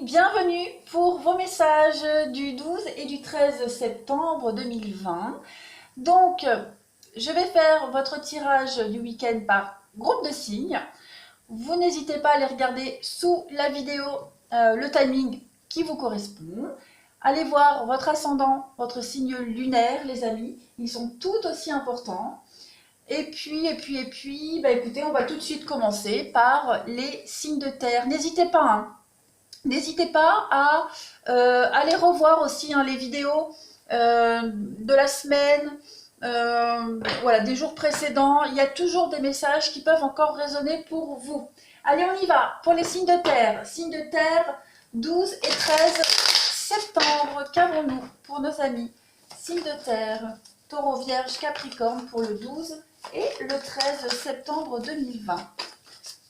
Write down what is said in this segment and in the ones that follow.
bienvenue pour vos messages du 12 et du 13 septembre 2020. Donc, je vais faire votre tirage du week-end par groupe de signes. Vous n'hésitez pas à aller regarder sous la vidéo le timing qui vous correspond. Allez voir votre ascendant, votre signe lunaire, les amis. Ils sont tout aussi importants. Et puis, écoutez, on va tout de suite commencer par les signes de terre. N'hésitez pas à aller revoir aussi les vidéos de la semaine, voilà, des jours précédents. Il y a toujours des messages qui peuvent encore résonner pour vous. Allez, on y va. Pour les signes de terre. Signes de terre, 12 et 13 septembre. Qu'avons-nous pour nos amis? Signes de terre, Taureau, Vierge, Capricorne pour le 12 et le 13 septembre 2020.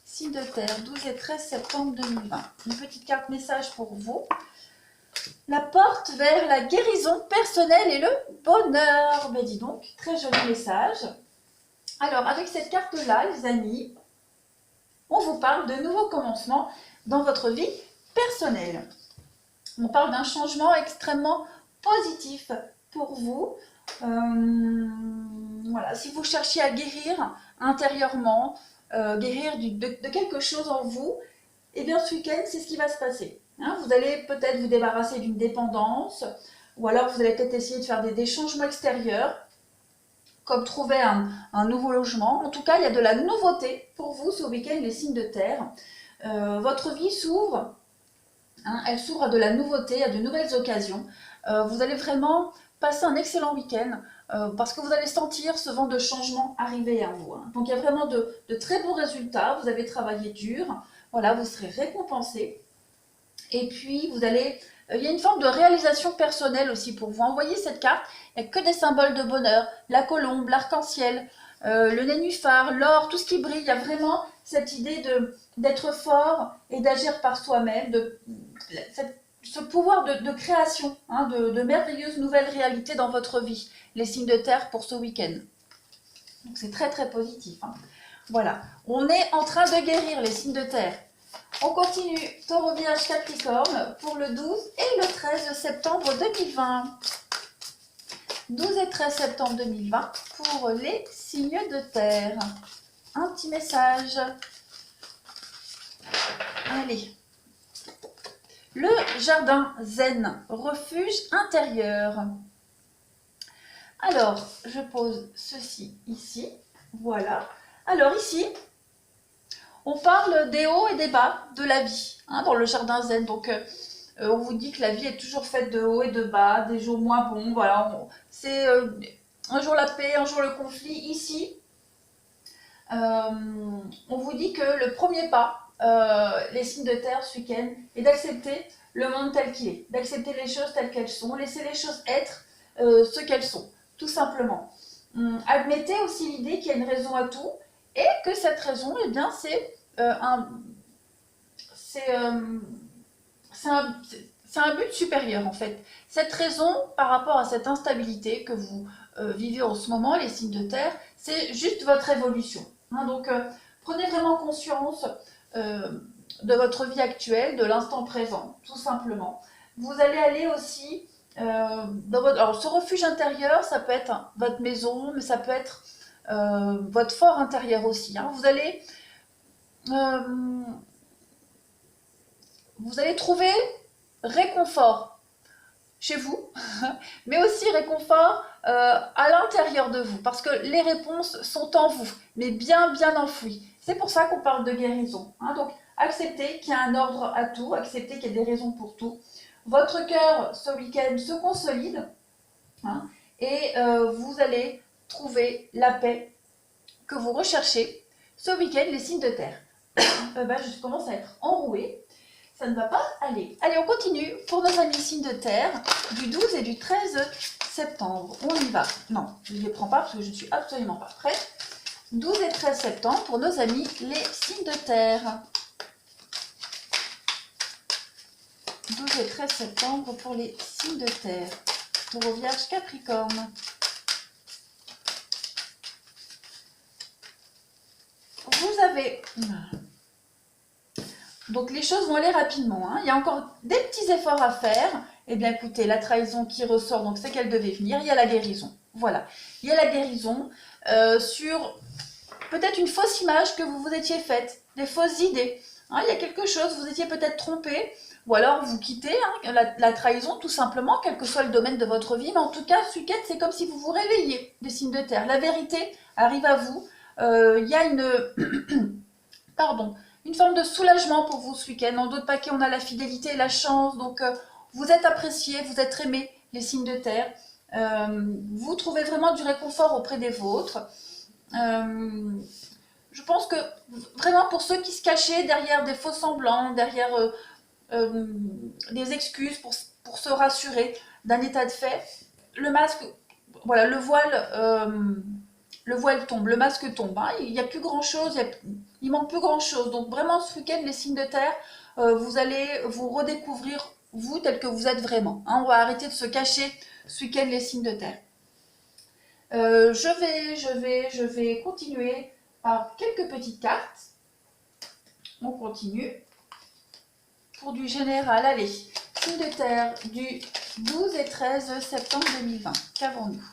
Signe de terre, 12 et 13 septembre 2020. Une petite carte message pour vous. La porte vers la guérison personnelle et le bonheur. Ben dis donc, très joli message. Alors, avec cette carte-là, les amis, on vous parle de nouveaux commencements dans votre vie personnelle. On parle d'un changement extrêmement positif pour vous. Voilà, si vous cherchez à guérir intérieurement, guérir de quelque chose en vous, et bien ce week-end, c'est ce qui va se passer. Vous allez peut-être vous débarrasser d'une dépendance, ou alors vous allez peut-être essayer de faire des changements extérieurs, comme trouver un nouveau logement. En tout cas, il y a de la nouveauté pour vous ce week-end, les signes de terre. Votre vie s'ouvre, elle s'ouvre à de la nouveauté, à de nouvelles occasions. Vous allez vraiment passer un excellent week-end parce que vous allez sentir ce vent de changement arriver à vous. Donc il y a vraiment de très bons résultats. Vous avez travaillé dur, voilà, vous serez récompensé. Et puis vous allez, il y a une forme de réalisation personnelle aussi pour vous. Envoyez cette carte, il n'y a que des symboles de bonheur, la colombe, l'arc-en-ciel, le nénuphar, l'or, tout ce qui brille. Il y a vraiment cette idée d'être fort et d'agir par soi-même, ce pouvoir de création, de merveilleuses nouvelles réalités dans votre vie, les signes de terre pour ce week-end. Donc c'est très très positif. Voilà, on est en train de guérir les signes de terre. On continue, Taureau, Vierge, Capricorne pour le 12 et le 13 septembre 2020. 12 et 13 septembre 2020 pour les signes de terre. Un petit message. Allez. Le jardin zen, refuge intérieur. Alors, je pose ceci ici. Voilà. Alors ici, on parle des hauts et des bas de la vie dans le jardin zen. Donc, on vous dit que la vie est toujours faite de hauts et de bas, des jours moins bons. Voilà, c'est un jour la paix, un jour le conflit. Ici, on vous dit que le premier pas, les signes de terre ce week-end, est d'accepter le monde tel qu'il est, d'accepter les choses telles qu'elles sont, laisser les choses être ce qu'elles sont, tout simplement. Admettez aussi l'idée qu'il y a une raison à tout et que cette raison, eh bien, c'est un but supérieur en fait. Cette raison par rapport à cette instabilité que vous vivez en ce moment, les signes de terre, c'est juste votre évolution. Donc prenez vraiment conscience de votre vie actuelle, de l'instant présent, tout simplement. Vous allez aller aussi dans votre... Alors ce refuge intérieur, ça peut être votre maison, mais ça peut être votre fort intérieur aussi. Vous allez trouver réconfort chez vous, mais aussi réconfort à l'intérieur de vous, parce que les réponses sont en vous, mais bien enfouies. C'est pour ça qu'on parle de guérison. Donc, acceptez qu'il y a un ordre à tout, acceptez qu'il y a des raisons pour tout. Votre cœur, ce week-end, se consolide, et vous allez trouver la paix que vous recherchez. Ce week-end, les signes de terre. Je commence à être enrouée. Ça ne va pas aller. Allez, on continue pour nos amis signes de terre du 12 et du 13 septembre. On y va. Non, je ne les prends pas parce que je ne suis absolument pas prête. 12 et 13 septembre pour nos amis les signes de terre. 12 et 13 septembre pour les signes de terre. Pour vos Vierges, Capricorne. Donc les choses vont aller rapidement, hein. Il y a encore des petits efforts à faire. Eh bien écoutez, la trahison qui ressort, donc c'est qu'elle devait venir. Il y a la guérison. Voilà. Il y a la guérison sur peut-être une fausse image que vous vous étiez faite, des fausses idées. Hein, il y a quelque chose, vous étiez peut-être trompé, ou alors vous quittez la trahison tout simplement, quel que soit le domaine de votre vie. Mais en tout cas, ce week-end, c'est comme si vous vous réveilliez des signes de terre. La vérité arrive à vous. Il y a pardon, une forme de soulagement pour vous ce week-end. En d'autres paquets, on a la fidélité et la chance. Donc, vous êtes appréciés, vous êtes aimés, les signes de terre. Vous trouvez vraiment du réconfort auprès des vôtres. Je pense que vraiment pour ceux qui se cachaient derrière des faux semblants, derrière des excuses pour se rassurer d'un état de fait, le masque, voilà, le voile tombe, le masque tombe. Hein. Il n'y a plus grand chose, il manque plus grand chose. Donc vraiment ce week-end, les signes de terre, vous allez vous redécouvrir vous tel que vous êtes vraiment. Hein. On va arrêter de se cacher ce week-end les signes de terre. Je vais continuer par quelques petites cartes. On continue. Pour du général, allez, signe de terre du 12 et 13 septembre 2020. Qu'avons-nous?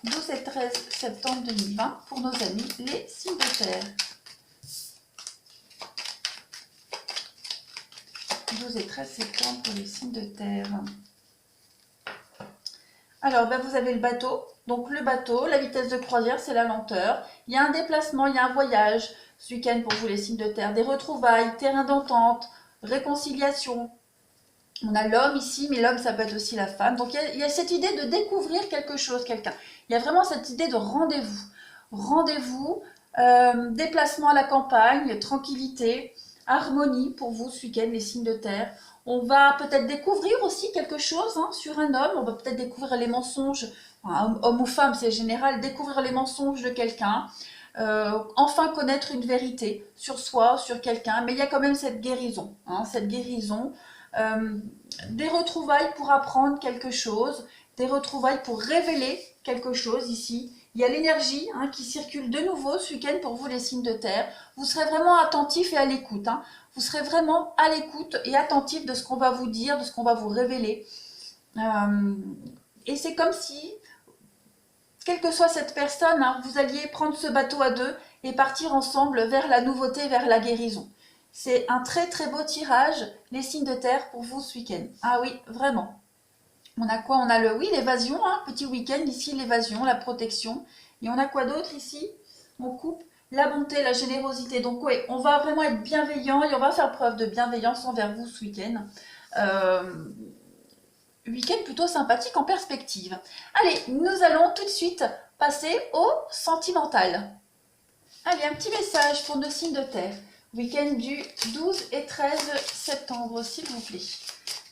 12 et 13 septembre 2020 pour nos amis les signes de terre. 12 et 13 septembre pour les signes de terre. Alors, ben, vous avez le bateau. Donc, le bateau, la vitesse de croisière, c'est la lenteur. Il y a un déplacement, il y a un voyage ce week-end pour vous, les signes de terre. Des retrouvailles, terrain d'entente, réconciliation. On a l'homme ici, mais l'homme, ça peut être aussi la femme. Donc, il y a cette idée de découvrir quelque chose, quelqu'un. Il y a vraiment cette idée de rendez-vous. Rendez-vous, déplacement à la campagne, tranquillité, harmonie pour vous ce week-end, les signes de terre. On va peut-être découvrir aussi quelque chose sur un homme. On va peut-être découvrir les mensonges, enfin, homme ou femme, c'est général, découvrir les mensonges de quelqu'un. Enfin connaître une vérité sur soi, sur quelqu'un. Mais il y a quand même cette guérison. Cette guérison. Des retrouvailles pour apprendre quelque chose. Des retrouvailles pour révéler quelque chose ici. Il y a l'énergie qui circule de nouveau ce week-end pour vous les signes de terre. Vous serez vraiment attentifs et à l'écoute. Vous serez vraiment à l'écoute et attentif de ce qu'on va vous dire, de ce qu'on va vous révéler. Et c'est comme si, quelle que soit cette personne, vous alliez prendre ce bateau à deux et partir ensemble vers la nouveauté, vers la guérison. C'est un très très beau tirage, les signes de terre pour vous ce week-end. Ah oui, vraiment. On a quoi? On a l'évasion, petit week-end ici, l'évasion, la protection. Et on a quoi d'autre ici? On coupe la bonté, la générosité. Donc oui, on va vraiment être bienveillant et on va faire preuve de bienveillance envers vous ce week-end. Week-end plutôt sympathique en perspective. Allez, nous allons tout de suite passer au sentimental. Allez, un petit message pour nos signes de terre. Week-end du 12 et 13 septembre, s'il vous plaît.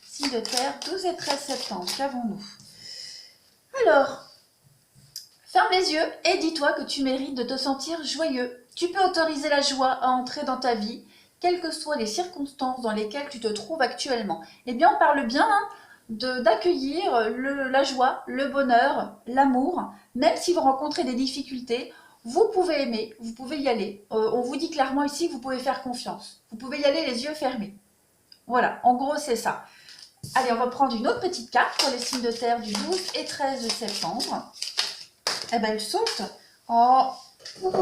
Signes de terre, 12 et 13 septembre, qu'avons-nous? Alors, ferme les yeux et dis-toi que tu mérites de te sentir joyeux. Tu peux autoriser la joie à entrer dans ta vie, quelles que soient les circonstances dans lesquelles tu te trouves actuellement. Eh bien, on parle bien d'accueillir la joie, le bonheur, l'amour, même si vous rencontrez des difficultés. Vous pouvez aimer, vous pouvez y aller. On vous dit clairement ici que vous pouvez faire confiance. Vous pouvez y aller les yeux fermés. Voilà, en gros, c'est ça. Allez, on va prendre une autre petite carte pour les signes de terre du 12 et 13 septembre. Eh ben, elle saute. Oh, oh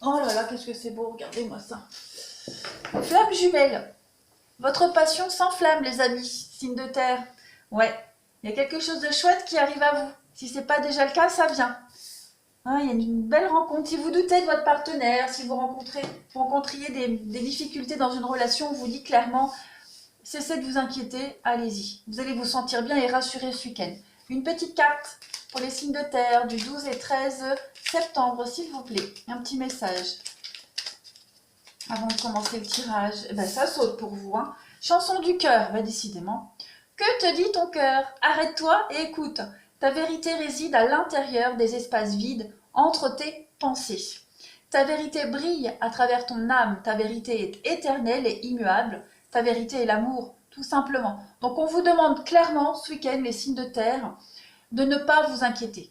là là, qu'est-ce que c'est beau, regardez-moi ça. Flamme jumelle. Votre passion s'enflamme, les amis, signes de terre. Ouais, il y a quelque chose de chouette qui arrive à vous. Si ce n'est pas déjà le cas, ça vient. Il y a une belle rencontre. Si vous doutez de votre partenaire, si vous rencontriez des difficultés dans une relation, on vous dit clairement, cessez de vous inquiéter, allez-y. Vous allez vous sentir bien et rassuré ce week-end. Une petite carte pour les signes de terre du 12 et 13 septembre, s'il vous plaît. Un petit message. Avant de commencer le tirage, eh ben, ça saute pour vous. Chanson du cœur, décidément. Que te dit ton cœur? Arrête-toi et écoute. Ta vérité réside à l'intérieur des espaces vides, entre tes pensées. Ta vérité brille à travers ton âme. Ta vérité est éternelle et immuable. Ta vérité est l'amour, tout simplement. Donc on vous demande clairement, ce week-end, les signes de terre, de ne pas vous inquiéter.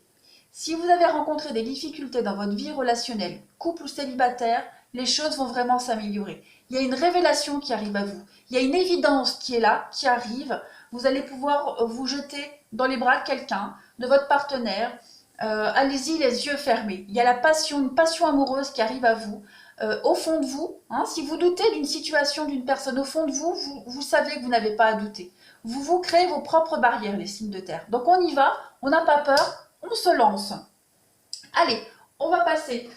Si vous avez rencontré des difficultés dans votre vie relationnelle, couple ou célibataire, les choses vont vraiment s'améliorer. Il y a une révélation qui arrive à vous. Il y a une évidence qui est là, qui arrive. Vous allez pouvoir vous jeter dans les bras de quelqu'un, de votre partenaire. Allez-y les yeux fermés. Il y a la passion, une passion amoureuse qui arrive à vous. Au fond de vous, hein, si vous doutez d'une situation, d'une personne, au fond de vous, vous savez que vous n'avez pas à douter. Vous vous créez vos propres barrières, les signes de terre. Donc on y va, on n'a pas peur, on se lance. Allez, on va passer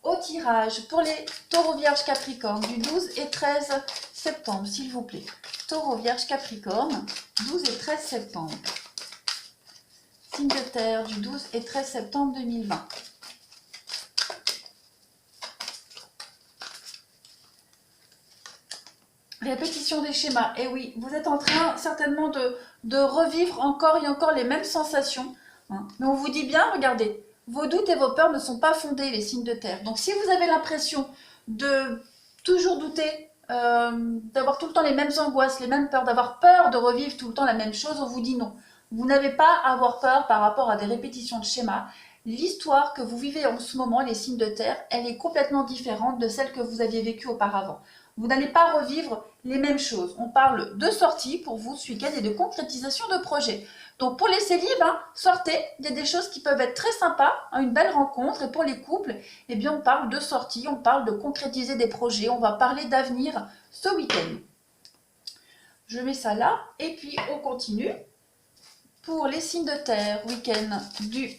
au tirage pour les taureaux vierges capricorne du 12 et 13 septembre, s'il vous plaît. Taureau vierge capricorne, 12 et 13 septembre. Signe de terre du 12 et 13 septembre 2020. Répétition des schémas. Et oui, vous êtes en train certainement de revivre encore et encore les mêmes sensations. Hein. Mais on vous dit bien, regardez, vos doutes et vos peurs ne sont pas fondés, les signes de terre. Donc si vous avez l'impression de toujours douter, d'avoir tout le temps les mêmes angoisses, les mêmes peurs, d'avoir peur de revivre tout le temps la même chose, on vous dit non. Vous n'avez pas à avoir peur par rapport à des répétitions de schémas. L'histoire que vous vivez en ce moment, les signes de terre, elle est complètement différente de celle que vous aviez vécue auparavant. Vous n'allez pas revivre les mêmes choses. On parle de sortie pour vous ce week-end et de concrétisation de projets. Donc pour les célibes, hein, sortez, il y a des choses qui peuvent être très sympas, hein, une belle rencontre. Et pour les couples, eh bien on parle de sortie, on parle de concrétiser des projets, on va parler d'avenir ce week-end. Je mets ça là et puis on continue. Pour les signes de terre, week-end du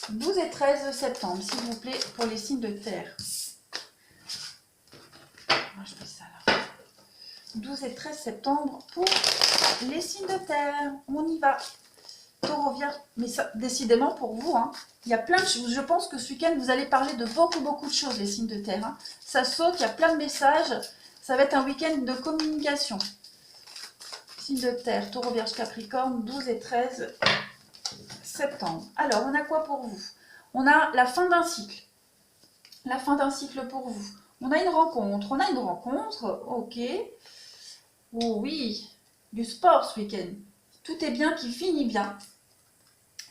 12 et 13 septembre, s'il vous plaît, pour les signes de terre. Moi, je mets ça là. 12 et 13 septembre pour les signes de terre. On y va. Taureau vierge, mais ça, décidément pour vous, hein, il y a plein de choses. Je pense que ce week-end, vous allez parler de beaucoup de choses, les signes de terre. Hein. Ça saute, il y a plein de messages. Ça va être un week-end de communication. Signe de terre, taureau vierge capricorne, 12 et 13 septembre. Alors, on a quoi pour vous? On a la fin d'un cycle. La fin d'un cycle pour vous. On a une rencontre. Ok. Oh oui, du sport ce week-end. Tout est bien qui finit bien.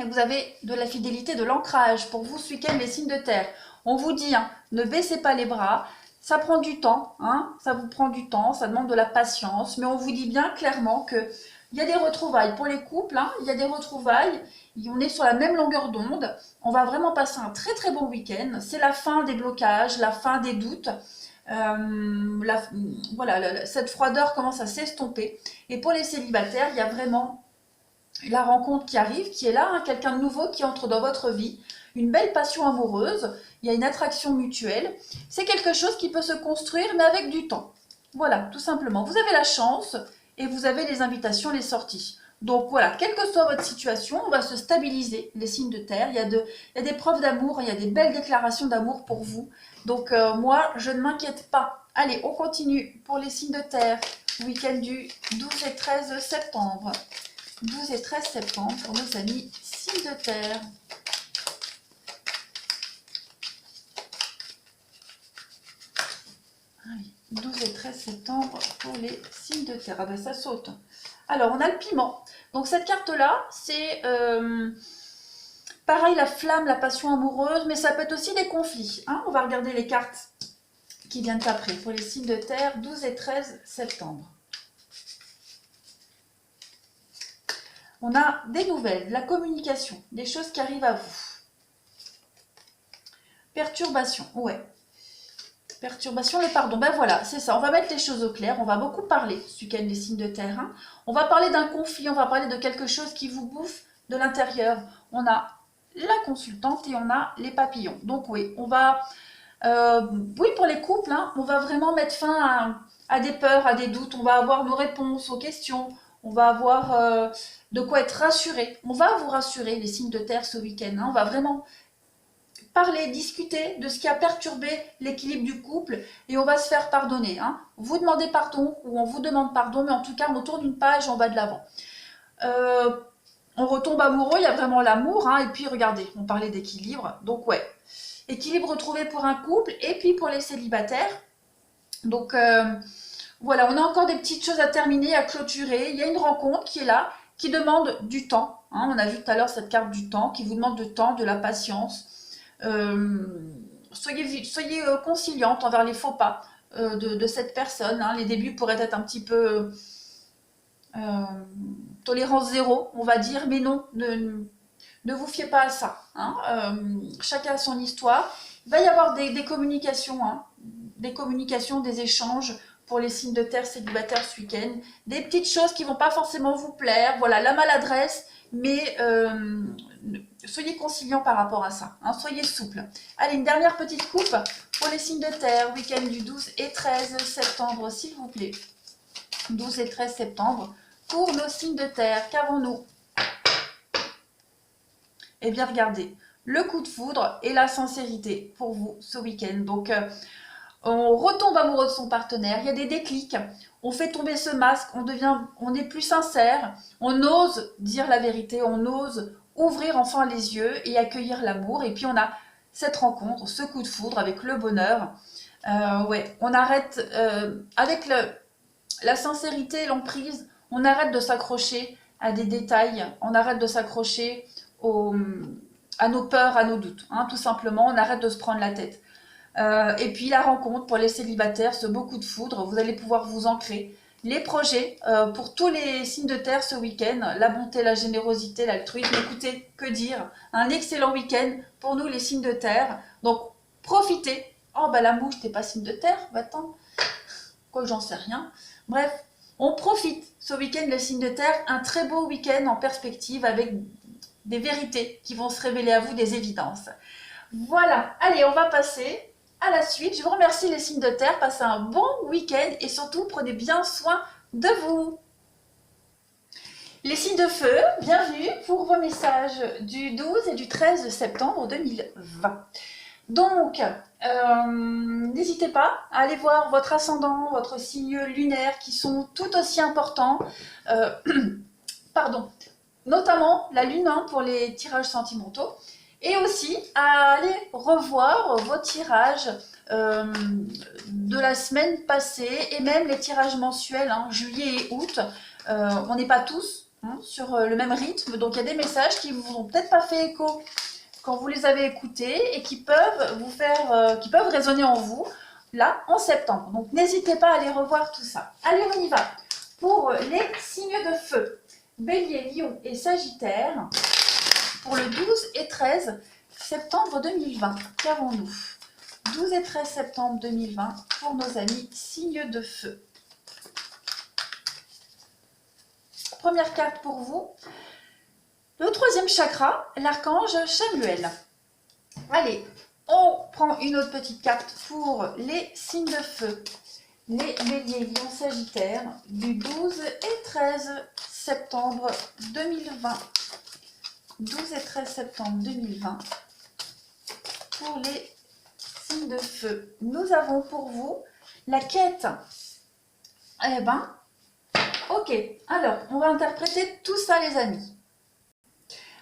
Et vous avez de la fidélité, de l'ancrage pour vous ce week-end, les signes de terre. On vous dit, hein, ne baissez pas les bras. Ça prend du temps, hein, ça vous prend du temps, ça demande de la patience. Mais on vous dit bien clairement qu'il y a des retrouvailles. Pour les couples, hein, il y a des retrouvailles. On est sur la même longueur d'onde. On va vraiment passer un très bon week-end. C'est la fin des blocages, la fin des doutes. Voilà, cette froideur commence à s'estomper. Et pour les célibataires, il y a vraiment la rencontre qui arrive, qui est là, hein, quelqu'un de nouveau qui entre dans votre vie, une belle passion amoureuse, il y a une attraction mutuelle. C'est quelque chose qui peut se construire, mais avec du temps. Voilà, tout simplement. Vous avez la chance et vous avez les invitations, les sorties. Donc voilà, quelle que soit votre situation, on va se stabiliser, les signes de terre. Il y a des preuves d'amour, il y a des belles déclarations d'amour pour vous. Donc moi, je ne m'inquiète pas. Allez, on continue pour les signes de terre. Week-end du 12 et 13 septembre. 12 et 13 septembre pour nos amis signes de terre. Allez, 12 et 13 septembre pour les signes de terre. Ah ben ça saute. Alors, on a le piment. Donc, cette carte-là, c'est pareil, la flamme, la passion amoureuse, mais ça peut être aussi des conflits. Hein. On va regarder les cartes qui viennent après pour les signes de terre, 12 et 13 septembre. On a des nouvelles, de la communication, des choses qui arrivent à vous. Perturbation, ouais. Perturbation, le pardon, ben voilà, c'est ça, on va mettre les choses au clair, on va beaucoup parler ce week-end des signes de terre. Hein. On va parler d'un conflit, on va parler de quelque chose qui vous bouffe de l'intérieur. On a la consultante et on a les papillons. Donc oui, on va, oui pour les couples, hein, on va vraiment mettre fin à des peurs, à des doutes, on va avoir nos réponses aux questions, on va avoir de quoi être rassuré. On va vous rassurer les signes de terre ce week-end, hein. On va vraiment parler, discuter de ce qui a perturbé l'équilibre du couple et on va se faire pardonner. Hein. Vous demandez pardon ou on vous demande pardon, mais en tout cas on tourne une page et on va de l'avant. On retombe amoureux, il y a vraiment l'amour. Hein, et puis regardez, on parlait d'équilibre. Donc ouais, équilibre retrouvé pour un couple et puis pour les célibataires. Donc voilà, on a encore des petites choses à terminer, à clôturer. Il y a une rencontre qui est là, qui demande du temps. Hein, on a vu tout à l'heure cette carte du temps, qui vous demande du temps, de la patience. soyez conciliante envers les faux pas de cette personne. Hein. Les débuts pourraient être un petit peu tolérance zéro, on va dire, mais non, ne vous fiez pas à ça. Hein. Chacun a son histoire. Il va y avoir des communications, hein, des communications, des échanges pour les signes de terre célibataires ce week-end. Des petites choses qui ne vont pas forcément vous plaire. Voilà, la maladresse, mais soyez conciliants par rapport à ça. Hein, soyez souple. Allez, une dernière petite coupe pour les signes de terre, week-end du 12 et 13 septembre, s'il vous plaît. 12 et 13 septembre. Pour nos signes de terre, qu'avons-nous? Eh bien, regardez, le coup de foudre et la sincérité pour vous ce week-end. Donc, on retombe amoureux de son partenaire, il y a des déclics, on fait tomber ce masque, on est plus sincère, on ose dire la vérité, on ose ouvrir enfin les yeux et accueillir l'amour. Et puis, on a cette rencontre, ce coup de foudre avec le bonheur. Ouais, on arrête avec la sincérité, l'emprise, on arrête de s'accrocher à des détails, on arrête de s'accrocher à nos peurs, à nos doutes. Hein, tout simplement, on arrête de se prendre la tête. Et puis la rencontre pour les célibataires, ce beau coup de foudre, vous allez pouvoir vous ancrer. Les projets pour tous les signes de terre ce week-end, la bonté, la générosité, l'altruisme, écoutez, que dire? Un excellent week-end pour nous les signes de terre. Donc profitez. Oh bah la mouche, t'es pas signe de terre? Bah attends, quoi que j'en sais rien. Bref, on profite ce week-end les signes de terre, un très beau week-end en perspective avec des vérités qui vont se révéler à vous, des évidences. Voilà, allez, on va passer à la suite. Je vous remercie les signes de terre, passez un bon week-end et surtout prenez bien soin de vous. Les signes de feu, bienvenue pour vos messages du 12 et du 13 septembre 2020. Donc, n'hésitez pas à aller voir votre ascendant, votre signe lunaire qui sont tout aussi importants. Pardon, notamment la lune pour les tirages sentimentaux. Et aussi à aller revoir vos tirages de la semaine passée et même les tirages mensuels, hein, juillet et août. On n'est pas tous sur le même rythme, donc il y a des messages qui ne vous ont peut-être pas fait écho quand vous les avez écoutés et qui peuvent vous faire, qui peuvent résonner en vous là en septembre. Donc n'hésitez pas à aller revoir tout ça. Allez, on y va pour les signes de feu. Bélier, Lion et Sagittaire pour le 12 et 13 septembre 2020. Qu'avons-nous? 12 et 13 septembre 2020 pour nos amis signes de feu. Première carte pour vous. Le troisième chakra, l'archange Chamuel. Allez, on prend une autre petite carte pour les signes de feu. Les béliers, lions, sagittaires du 12 et 13 septembre 2020. 12 et 13 septembre 2020 pour les signes de feu. Nous avons pour vous la quête. Eh ben, ok. Alors, on va interpréter tout ça, les amis.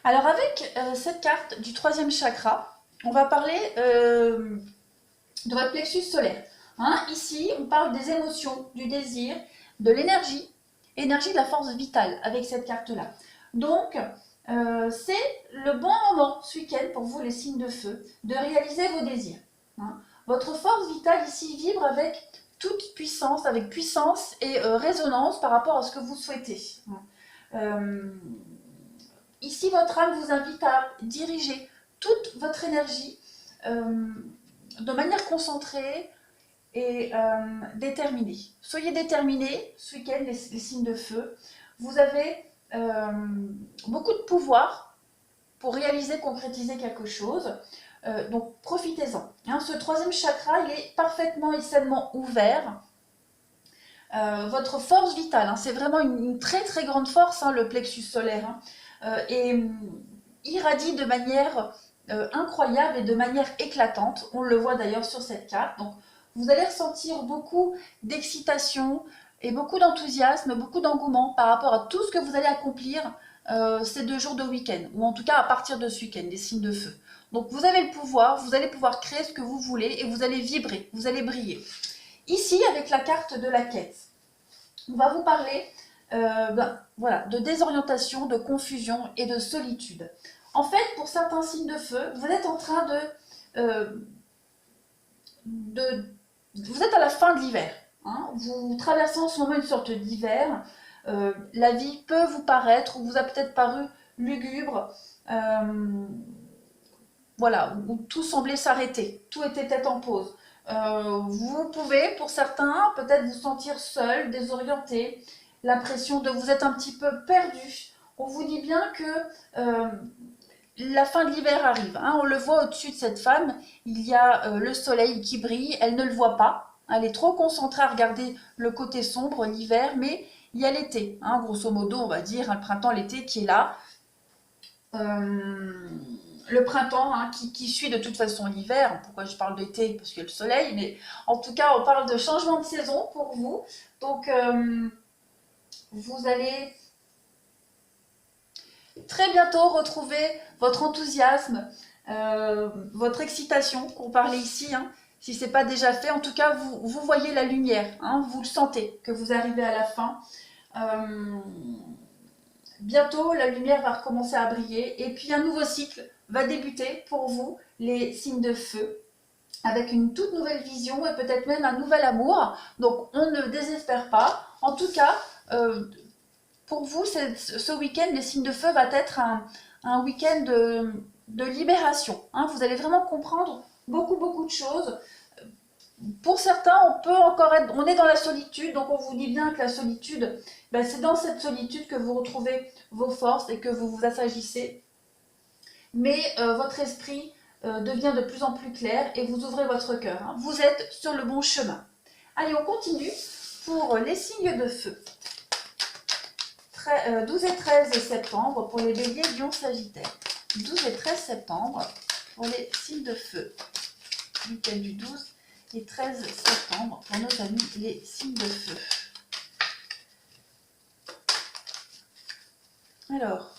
Alors, avec cette carte du troisième chakra, on va parler de votre plexus solaire. Hein, ici, on parle des émotions, du désir, de l'énergie, énergie de la force vitale avec cette carte-là. Donc, c'est le bon moment ce week-end pour vous, les signes de feu, de réaliser vos désirs. Hein. Votre force vitale ici vibre avec toute puissance, avec puissance et résonance par rapport à ce que vous souhaitez. Ici, votre âme vous invite à diriger toute votre énergie de manière concentrée et déterminée. Soyez déterminés ce week-end, les signes de feu. Vous avez beaucoup de pouvoir pour réaliser, concrétiser quelque chose. Donc profitez-en. Hein, ce troisième chakra, il est parfaitement et sainement ouvert. Votre force vitale, hein, c'est vraiment une très très grande force, hein, le plexus solaire, et irradie de manière incroyable et de manière éclatante. On le voit d'ailleurs sur cette carte. Donc vous allez ressentir beaucoup d'excitation et beaucoup d'enthousiasme, beaucoup d'engouement par rapport à tout ce que vous allez accomplir ces 2 jours de week-end, ou en tout cas à partir de ce week-end, les signes de feu. Donc vous avez le pouvoir, vous allez pouvoir créer ce que vous voulez et vous allez vibrer, vous allez briller. Ici, avec la carte de la quête, on va vous parler voilà, de désorientation, de confusion et de solitude. En fait, pour certains signes de feu, vous êtes en train Vous êtes à la fin de l'hiver. Hein, vous traversez en ce moment une sorte d'hiver. La vie peut vous paraître, ou vous a peut-être paru lugubre. Voilà, où tout semblait s'arrêter, tout était peut-être en pause. Vous pouvez, pour certains, peut-être vous sentir seul, désorienté, l'impression de vous être un petit peu perdu. On vous dit bien que la fin de l'hiver arrive. Hein. On le voit au-dessus de cette femme, il y a le soleil qui brille, elle ne le voit pas. Elle est trop concentrée à regarder le côté sombre, l'hiver, mais il y a l'été. Hein, grosso modo, on va dire, hein, le printemps, l'été qui est là. Le printemps hein, qui suit de toute façon l'hiver. Pourquoi je parle d'été? Parce qu'il y a le soleil, mais en tout cas, on parle de changement de saison pour vous. Donc, vous allez très bientôt retrouver votre enthousiasme, votre excitation qu'on parlait ici. Hein. Si ce n'est pas déjà fait, en tout cas, vous voyez la lumière, hein, vous le sentez, que vous arrivez à la fin. Bientôt, la lumière va recommencer à briller et puis un nouveau cycle va débuter pour vous, les signes de feu, avec une toute nouvelle vision et peut-être même un nouvel amour. Donc, on ne désespère pas. En tout cas, pour vous, ce week-end, les signes de feu va être un week-end de libération. Hein. Vous allez vraiment comprendre beaucoup de choses. Pour certains, on est dans la solitude, donc on vous dit bien que la solitude, ben c'est dans cette solitude que vous retrouvez vos forces et que vous vous assagissez. Mais votre esprit devient de plus en plus clair et vous ouvrez votre cœur. Hein. Vous êtes sur le bon chemin. Allez, on continue pour les signes de feu. 12 et 13 septembre pour les béliers, lion, sagittaire. 12 et 13 septembre pour les signes de feu. Week-end du 12 et 13 septembre pour nos amis les signes de feu. Alors,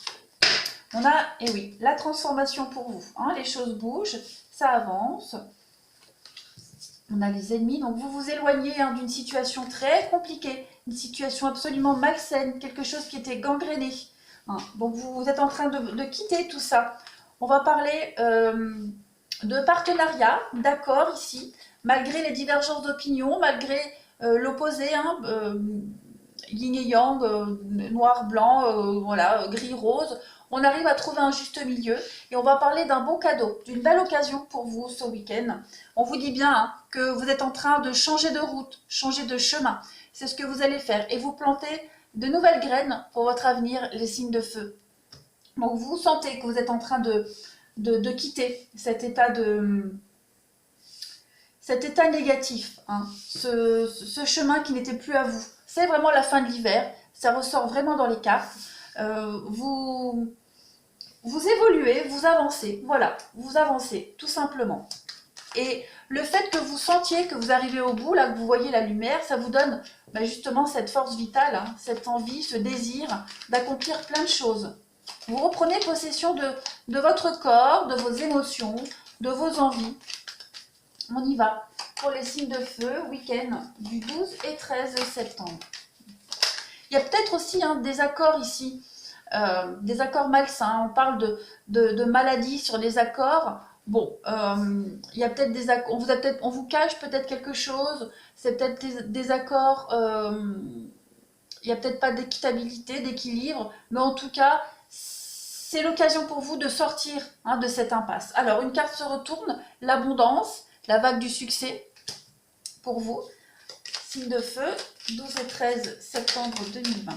on a, et oui, la transformation pour vous. Hein, les choses bougent, ça avance. On a les ennemis, donc vous vous éloignez hein, d'une situation très compliquée, une situation absolument malsaine, quelque chose qui était gangréné. Hein, donc vous êtes en train de quitter tout ça. On va parler de partenariat, d'accord ici, malgré les divergences d'opinion, malgré l'opposé, hein, yin et yang, noir, blanc, voilà, gris, rose. On arrive à trouver un juste milieu et on va parler d'un beau cadeau, d'une belle occasion pour vous ce week-end. On vous dit bien hein, que vous êtes en train de changer de route, changer de chemin. C'est ce que vous allez faire et vous plantez de nouvelles graines pour votre avenir, les signes de feu. Donc vous sentez que vous êtes en train de quitter cet état négatif, hein, ce chemin qui n'était plus à vous. C'est vraiment la fin de l'hiver, ça ressort vraiment dans les cartes. Vous évoluez, vous avancez, voilà, vous avancez, tout simplement. Et le fait que vous sentiez que vous arrivez au bout, là, que vous voyez la lumière, ça vous donne bah, justement cette force vitale, hein, cette envie, ce désir d'accomplir plein de choses. Vous reprenez possession de votre corps, de vos émotions, de vos envies. On y va pour les signes de feu, week-end du 12 et 13 septembre. Il y a peut-être aussi hein, des accords ici. Des accords malsains, on parle de maladies sur les accords. Bon, il y a peut-être des accords, on vous cache peut-être quelque chose, c'est peut-être des accords, il n'y a peut-être pas d'équitabilité, d'équilibre, mais en tout cas, c'est l'occasion pour vous de sortir hein, de cette impasse. Alors, une carte se retourne, l'abondance, la vague du succès pour vous. Signe de feu, 12 et 13 septembre 2020.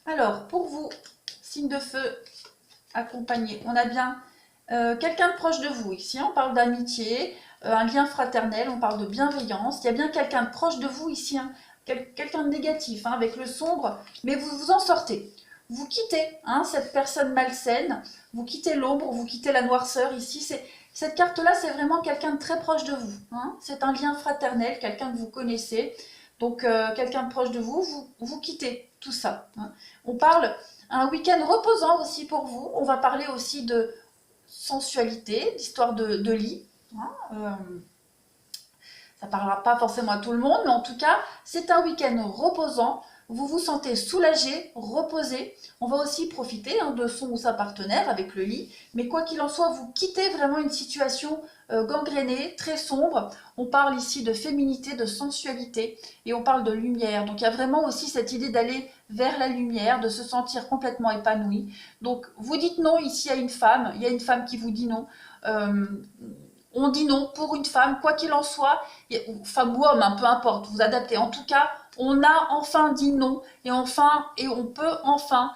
Alors, pour vous, signe de feu accompagné, on a bien quelqu'un de proche de vous ici. On parle d'amitié, un lien fraternel, on parle de bienveillance. Il y a bien quelqu'un de proche de vous ici, hein, quelqu'un de négatif, hein, avec le sombre, mais vous vous en sortez. Vous quittez hein, cette personne malsaine, vous quittez l'ombre, vous quittez la noirceur ici. Cette carte-là, c'est vraiment quelqu'un de très proche de vous. Hein. C'est un lien fraternel, quelqu'un que vous connaissez. Donc, quelqu'un de proche de vous, vous quittez tout ça. Hein. On parle un week-end reposant aussi pour vous. On va parler aussi de sensualité, d'histoire de lit. Hein. Ça ne parlera pas forcément à tout le monde, mais en tout cas, c'est un week-end reposant vous vous sentez soulagé, reposé. On va aussi profiter de son ou sa partenaire avec le lit. Mais quoi qu'il en soit, vous quittez vraiment une situation gangrénée, très sombre. On parle ici de féminité, de sensualité et on parle de lumière. Donc il y a vraiment aussi cette idée d'aller vers la lumière, de se sentir complètement épanoui. Donc vous dites non ici à une femme, il y a une femme qui vous dit non. Euh, on dit non pour une femme, quoi qu'il en soit, femme ou homme, peu importe, vous adaptez. En tout cas, on a enfin dit non et on peut enfin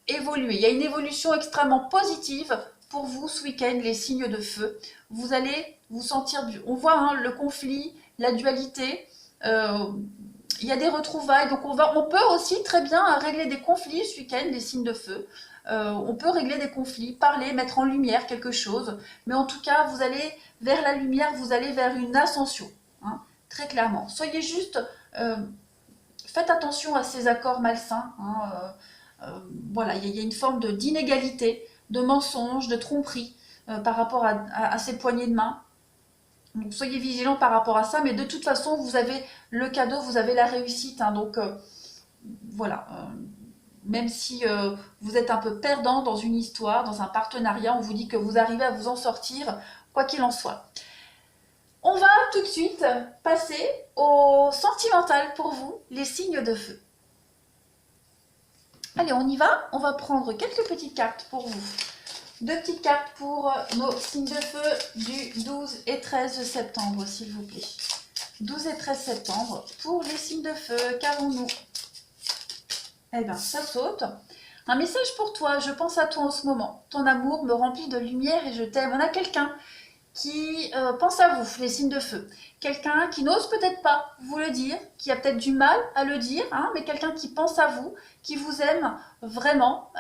évoluer. Il y a une évolution extrêmement positive pour vous ce week-end, les signes de feu. Vous allez vous sentir, on voit le conflit, la dualité. Il y a des retrouvailles, donc on peut aussi très bien régler des conflits ce week-end, les signes de feu. On peut régler des conflits, parler, mettre en lumière quelque chose, mais en tout cas, vous allez vers la lumière, vous allez vers une ascension, très clairement. Soyez juste, faites attention à ces accords malsains. Voilà, il y a une forme d'inégalité, de mensonge, de tromperie par rapport à ces poignées de main. Donc soyez vigilants par rapport à ça, mais de toute façon, vous avez le cadeau, vous avez la réussite. Donc voilà, même si vous êtes un peu perdant dans une histoire, dans un partenariat, on vous dit que vous arrivez à vous en sortir, quoi qu'il en soit. On va tout de suite passer au sentimental pour vous, les signes de feu. Allez, on y va. On va prendre quelques petites cartes pour vous. 2 petites cartes pour nos signes de feu du 12 et 13 septembre, s'il vous plaît. 12 et 13 septembre, pour les signes de feu, qu'avons-nous? Eh bien, ça saute. Un message pour toi, je pense à toi en ce moment. Ton amour me remplit de lumière et je t'aime. On a quelqu'un qui pense à vous, les signes de feu. Quelqu'un qui n'ose peut-être pas vous le dire, qui a peut-être du mal à le dire, mais quelqu'un qui pense à vous, qui vous aime vraiment.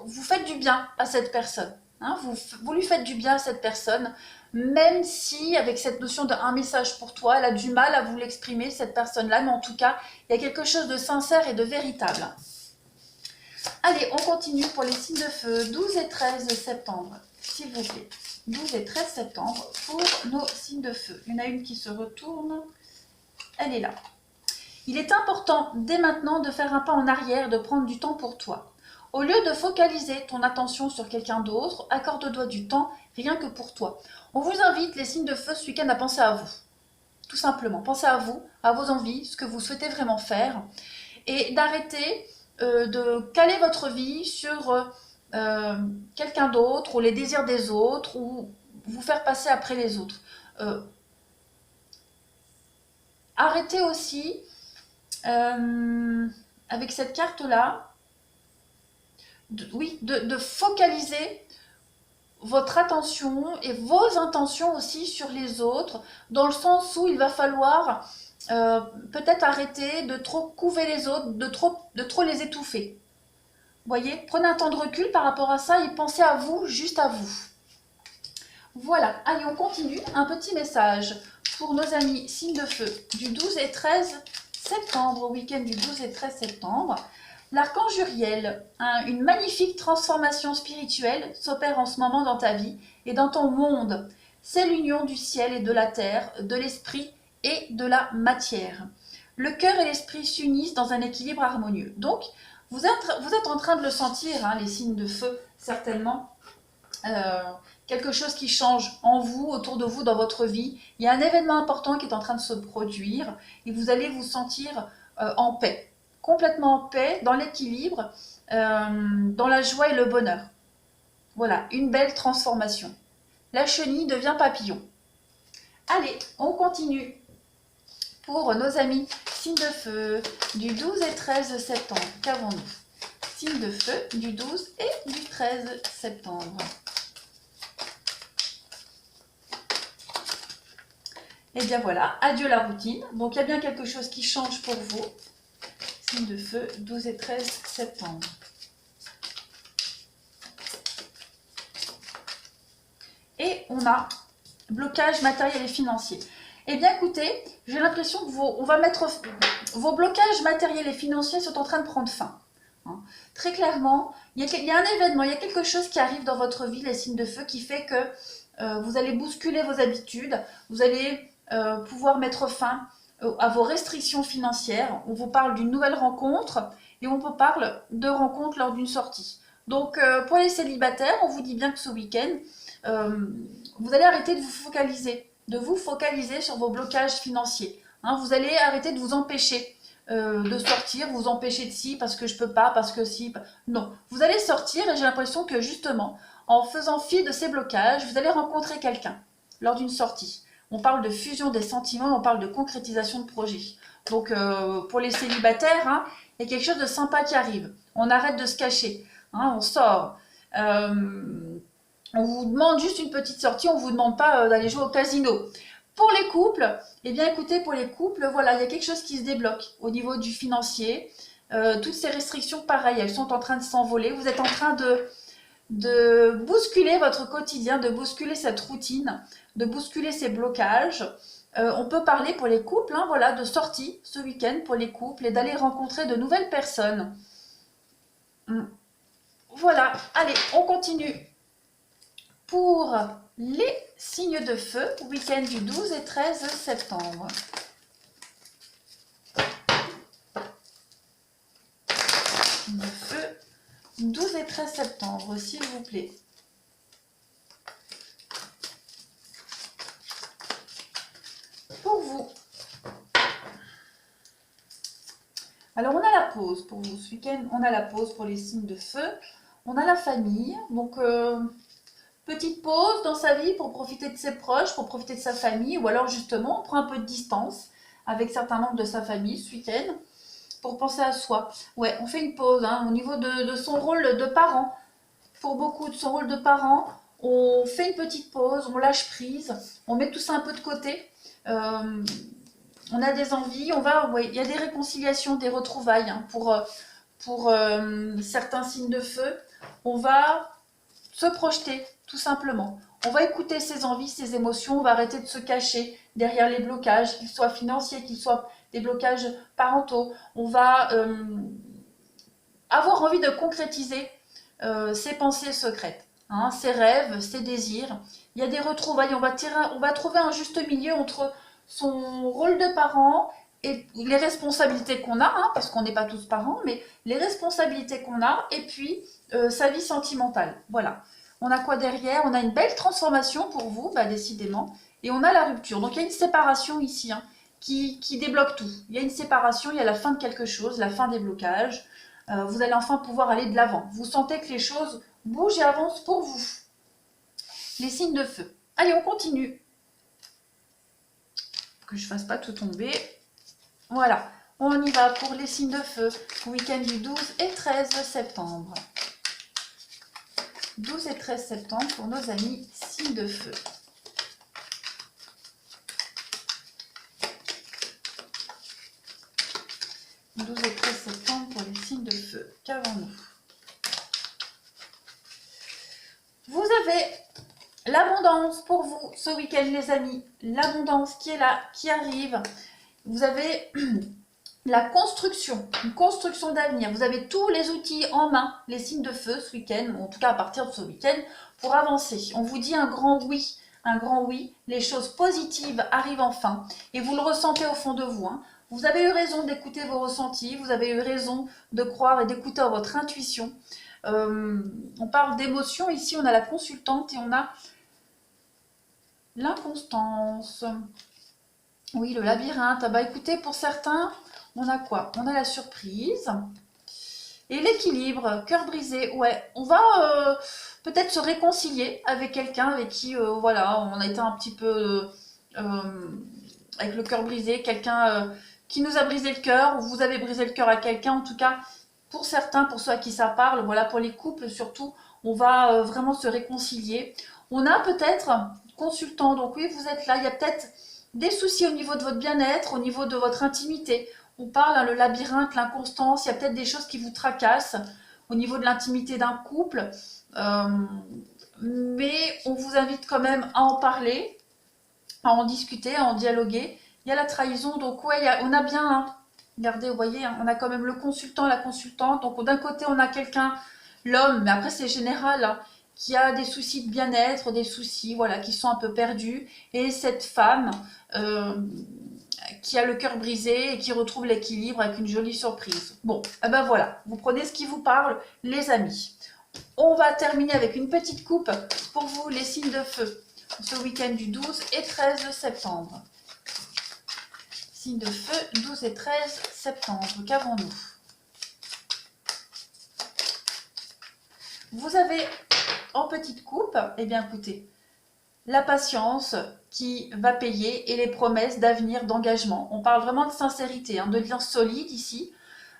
Vous faites du bien à cette personne. Vous lui faites du bien à cette personne, même si avec cette notion d'un message pour toi, elle a du mal à vous l'exprimer, cette personne-là, mais en tout cas, il y a quelque chose de sincère et de véritable. Allez, on continue pour les signes de feu, 12 et 13 septembre, s'il vous plaît. 12 et 13 septembre pour nos signes de feu. Il y en a une qui se retourne, elle est là. Il est important dès maintenant de faire un pas en arrière, de prendre du temps pour toi. Au lieu de focaliser ton attention sur quelqu'un d'autre, accorde-toi du temps rien que pour toi. On vous invite, les signes de feu, ce week-end à penser à vous. Tout simplement, pensez à vous, à vos envies, ce que vous souhaitez vraiment faire. Et d'arrêter de caler votre vie sur quelqu'un d'autre ou les désirs des autres ou vous faire passer après les autres. Arrêtez aussi avec cette carte-là, de focaliser votre attention et vos intentions aussi sur les autres, dans le sens où il va falloir peut-être arrêter de trop couver les autres, de trop les étouffer. Vous voyez, prenez un temps de recul par rapport à ça et pensez à vous, juste à vous. Voilà, allez, on continue. Un petit message pour nos amis signes de feu du 12 et 13 septembre, week-end du 12 et 13 septembre. L'archange Uriel, une magnifique transformation spirituelle s'opère en ce moment dans ta vie et dans ton monde. C'est l'union du ciel et de la terre, de l'esprit et de la matière. Le cœur et l'esprit s'unissent dans un équilibre harmonieux. Donc, vous êtes en train de le sentir, les signes de feu, certainement. Quelque chose qui change en vous, autour de vous, dans votre vie. Il y a un événement important qui est en train de se produire et vous allez vous sentir en paix. Complètement en paix, dans l'équilibre, dans la joie et le bonheur. Voilà, une belle transformation. La chenille devient papillon. Allez, on continue. Pour nos amis signes de feu du 12 et 13 septembre, qu'avons-nous? Signes de feu du 12 et du 13 septembre. Et bien voilà, adieu la routine. Donc il y a bien quelque chose qui change pour vous. Signes de feu, 12 et 13 septembre. Et on a blocage matériel et financier. Eh bien écoutez, j'ai l'impression que vos blocages matériels et financiers sont en train de prendre fin. Très clairement, il y a un événement, il y a quelque chose qui arrive dans votre vie, les signes de feu, qui fait que vous allez bousculer vos habitudes, vous allez pouvoir mettre fin à vos restrictions financières. On vous parle d'une nouvelle rencontre et on vous parle de rencontres lors d'une sortie. Donc pour les célibataires, on vous dit bien que ce week-end, euh, vous allez arrêter de vous focaliser sur vos blocages financiers. Hein, vous allez arrêter de vous empêcher de sortir, vous empêcher de si parce que je peux pas, parce que si. Non, vous allez sortir et j'ai l'impression que justement, en faisant fi de ces blocages, vous allez rencontrer quelqu'un lors d'une sortie. On parle de fusion des sentiments, on parle de concrétisation de projets. Donc pour les célibataires, hein, il y a quelque chose de sympa qui arrive. On arrête de se cacher, hein, on sort. On vous demande juste une petite sortie, on ne vous demande pas d'aller jouer au casino. Pour les couples, eh bien écoutez, pour les couples, voilà, il y a quelque chose qui se débloque au niveau du financier. Toutes ces restrictions, pareil, elles sont en train de s'envoler. Vous êtes en train de bousculer votre quotidien, de bousculer cette routine, de bousculer ces blocages. On peut parler pour les couples, hein, voilà, de sortie ce week-end pour les couples et d'aller rencontrer de nouvelles personnes. Voilà, allez, on continue. Pour les signes de feu, week-end du 12 et 13 septembre. Signes de feu, 12 et 13 septembre, s'il vous plaît. Pour vous. Alors, on a la pause pour vous ce week-end. On a la pause pour les signes de feu. On a la famille. Donc, petite pause dans sa vie pour profiter de ses proches, pour profiter de sa famille. Ou alors, justement, on prend un peu de distance avec certains membres de sa famille ce week-end pour penser à soi. Ouais, on fait une pause hein, au niveau de son rôle de parent. Pour beaucoup de son rôle de parent, on fait une petite pause, on lâche prise, on met tout ça un peu de côté. On a des envies, il y a des réconciliations, des retrouvailles hein, pour certains signes de feu. On va se projeter, tout simplement. On va écouter ses envies, ses émotions, on va arrêter de se cacher derrière les blocages, qu'ils soient financiers, qu'ils soient des blocages parentaux. On va avoir envie de concrétiser ses pensées secrètes, hein, ses rêves, ses désirs. Il y a des retrouvailles, on va trouver un juste milieu entre son rôle de parent et les responsabilités qu'on a, hein, parce qu'on n'est pas tous parents, mais les responsabilités qu'on a, et puis sa vie sentimentale. Voilà. On a quoi derrière? On a une belle transformation pour vous, bah, décidément, et on a la rupture. Donc il y a une séparation ici, hein, qui débloque tout. Il y a une séparation, il y a la fin de quelque chose, la fin des blocages. Vous allez enfin pouvoir aller de l'avant. Vous sentez que les choses bougent et avancent pour vous. Les signes de feu. Allez, on continue. Que je ne fasse pas tout tomber. Voilà, on y va pour les signes de feu. Week-end du 12 et 13 septembre. 12 et 13 septembre pour nos amis signes de feu. « 12 et 13 septembre pour les signes de feu. Qu'avons-nous? Vous avez l'abondance pour vous ce week-end, les amis. L'abondance qui est là, qui arrive. Vous avez la construction, une construction d'avenir. Vous avez tous les outils en main, les signes de feu ce week-end, en tout cas à partir de ce week-end, pour avancer. On vous dit un grand oui. Un grand oui, les choses positives arrivent enfin et vous le ressentez au fond de vous. Hein. Vous avez eu raison d'écouter vos ressentis, vous avez eu raison de croire et d'écouter votre intuition. On parle d'émotion, ici on a la consultante et on a l'inconstance. Oui, le labyrinthe. Ah bah écoutez, pour certains, on a quoi? On a la surprise. Et l'équilibre, cœur brisé, ouais, on va peut-être se réconcilier avec quelqu'un avec qui, voilà, on a été un petit peu avec le cœur brisé, quelqu'un qui nous a brisé le cœur, ou vous avez brisé le cœur à quelqu'un, en tout cas, pour certains, pour ceux à qui ça parle, voilà, pour les couples surtout, on va vraiment se réconcilier. On a peut-être, consultant, donc oui, vous êtes là, il y a peut-être des soucis au niveau de votre bien-être, au niveau de votre intimité. On parle, hein, le labyrinthe, l'inconstance, il y a peut-être des choses qui vous tracassent au niveau de l'intimité d'un couple. Mais on vous invite quand même à en parler, à en discuter, à en dialoguer. Il y a la trahison, donc ouais, on a bien, hein, regardez, vous voyez, hein, on a quand même le consultant, la consultante. Donc d'un côté, on a quelqu'un, l'homme, mais après c'est général, hein, qui a des soucis de bien-être, des soucis, voilà, qui sont un peu perdus. Et cette femme qui a le cœur brisé et qui retrouve l'équilibre avec une jolie surprise. Bon, eh ben voilà, vous prenez ce qui vous parle, les amis. On va terminer avec une petite coupe pour vous, les signes de feu, ce week-end du 12 et 13 septembre. Signes de feu, 12 et 13 septembre, qu'avons-nous? Vous avez en petite coupe, eh bien écoutez, la patience qui va payer et les promesses d'avenir, d'engagement. On parle vraiment de sincérité, de liens solides ici.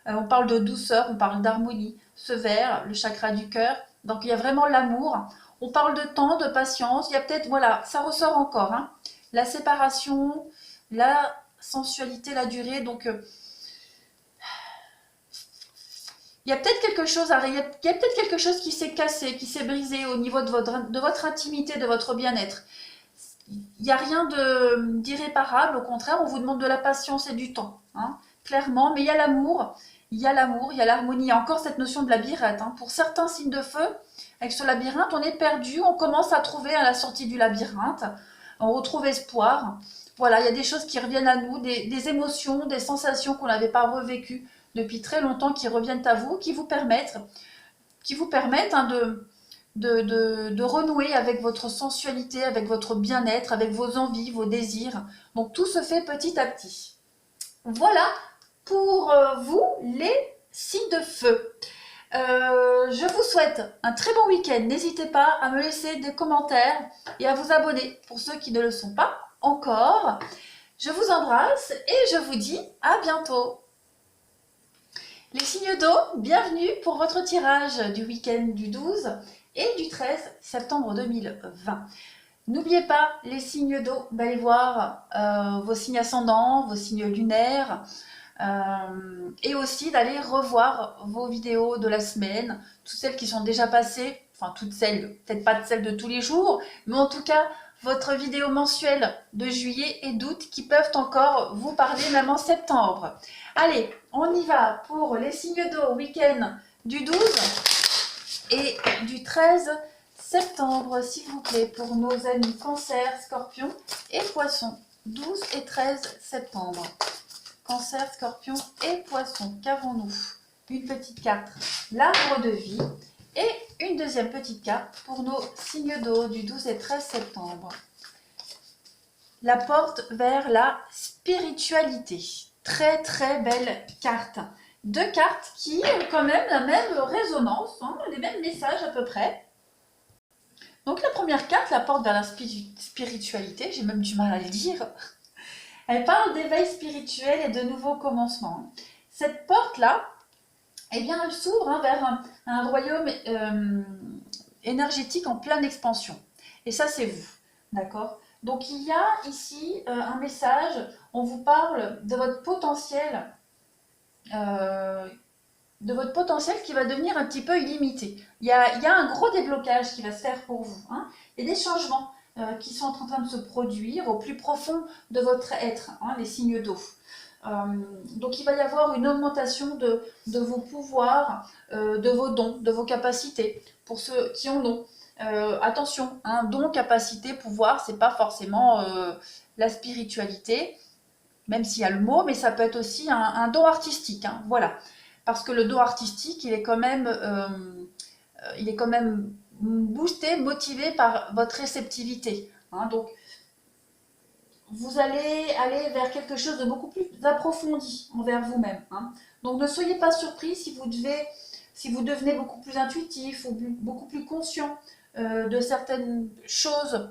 On parle de douceur, on parle d'harmonie. Ce vert, le chakra du cœur, donc il y a vraiment l'amour. On parle de temps, de patience. Il y a peut-être, voilà, ça ressort encore. La séparation, la sensualité, la durée. Donc, il y a peut-être quelque chose, il y a peut-être quelque chose qui s'est cassé, qui s'est brisé au niveau de votre intimité, de votre bien-être. Il n'y a rien d'irréparable, au contraire, on vous demande de la patience et du temps, clairement, mais il y a l'amour, il y a l'amour, il y a l'harmonie, il y a encore cette notion de labyrinthe. Pour certains signes de feu, avec ce labyrinthe, on est perdu, on commence à trouver à la sortie du labyrinthe, on retrouve espoir. Voilà, il y a des choses qui reviennent à nous, des émotions, des sensations qu'on n'avait pas revécues depuis très longtemps, qui reviennent à vous, qui vous permettent de renouer avec votre sensualité, avec votre bien-être, avec vos envies, vos désirs. Donc tout se fait petit à petit. Voilà pour vous les signes de feu. Je vous souhaite un très bon week-end. N'hésitez pas à me laisser des commentaires et à vous abonner pour ceux qui ne le sont pas encore. Je vous embrasse et je vous dis à bientôt. Les signes d'eau, bienvenue pour votre tirage du week-end du 12 et du 13 septembre 2020. N'oubliez pas, les signes d'eau, d'aller voir vos signes ascendants, vos signes lunaires, et aussi d'aller revoir vos vidéos de la semaine, toutes celles qui sont déjà passées, enfin toutes celles, peut-être pas celles de tous les jours, mais en tout cas votre vidéo mensuelle de juillet et d'août qui peuvent encore vous parler même en septembre. Allez, on y va pour les signes d'eau week-end du 12 et du 13 septembre, s'il vous plaît, pour nos amis Cancer, Scorpion et Poisson. 12 et 13 septembre. Cancer, Scorpion et Poisson. Qu'avons-nous? Une petite carte, l'arbre de vie, et une deuxième petite carte pour nos signes d'eau du 12 et 13 septembre. La porte vers la spiritualité. Très très belle carte. Deux cartes qui ont quand même la même résonance, les mêmes messages à peu près. Donc la première carte, la porte vers la spiritualité, j'ai même du mal à le dire. Elle parle d'éveil spirituel et de nouveaux commencements. Cette porte-là, eh bien, elle s'ouvre vers un royaume énergétique en pleine expansion. Et ça, c'est vous, d'accord? Donc, il y a ici un message, on vous parle de votre potentiel qui va devenir un petit peu illimité. Il y a un gros déblocage qui va se faire pour vous. Il y a des changements qui sont en train de se produire au plus profond de votre être, les signes d'eau. Donc il va y avoir une augmentation de vos pouvoirs, de vos dons, de vos capacités, pour ceux qui en ont. Attention, don, capacité, pouvoir, c'est pas forcément la spiritualité, même s'il y a le mot, mais ça peut être aussi un don artistique, voilà. Parce que le don artistique, il est quand même boosté, motivé par votre réceptivité. Donc, vous allez aller vers quelque chose de beaucoup plus approfondi envers vous-même. Donc, ne soyez pas surpris si vous devenez beaucoup plus intuitif ou beaucoup plus conscient de certaines choses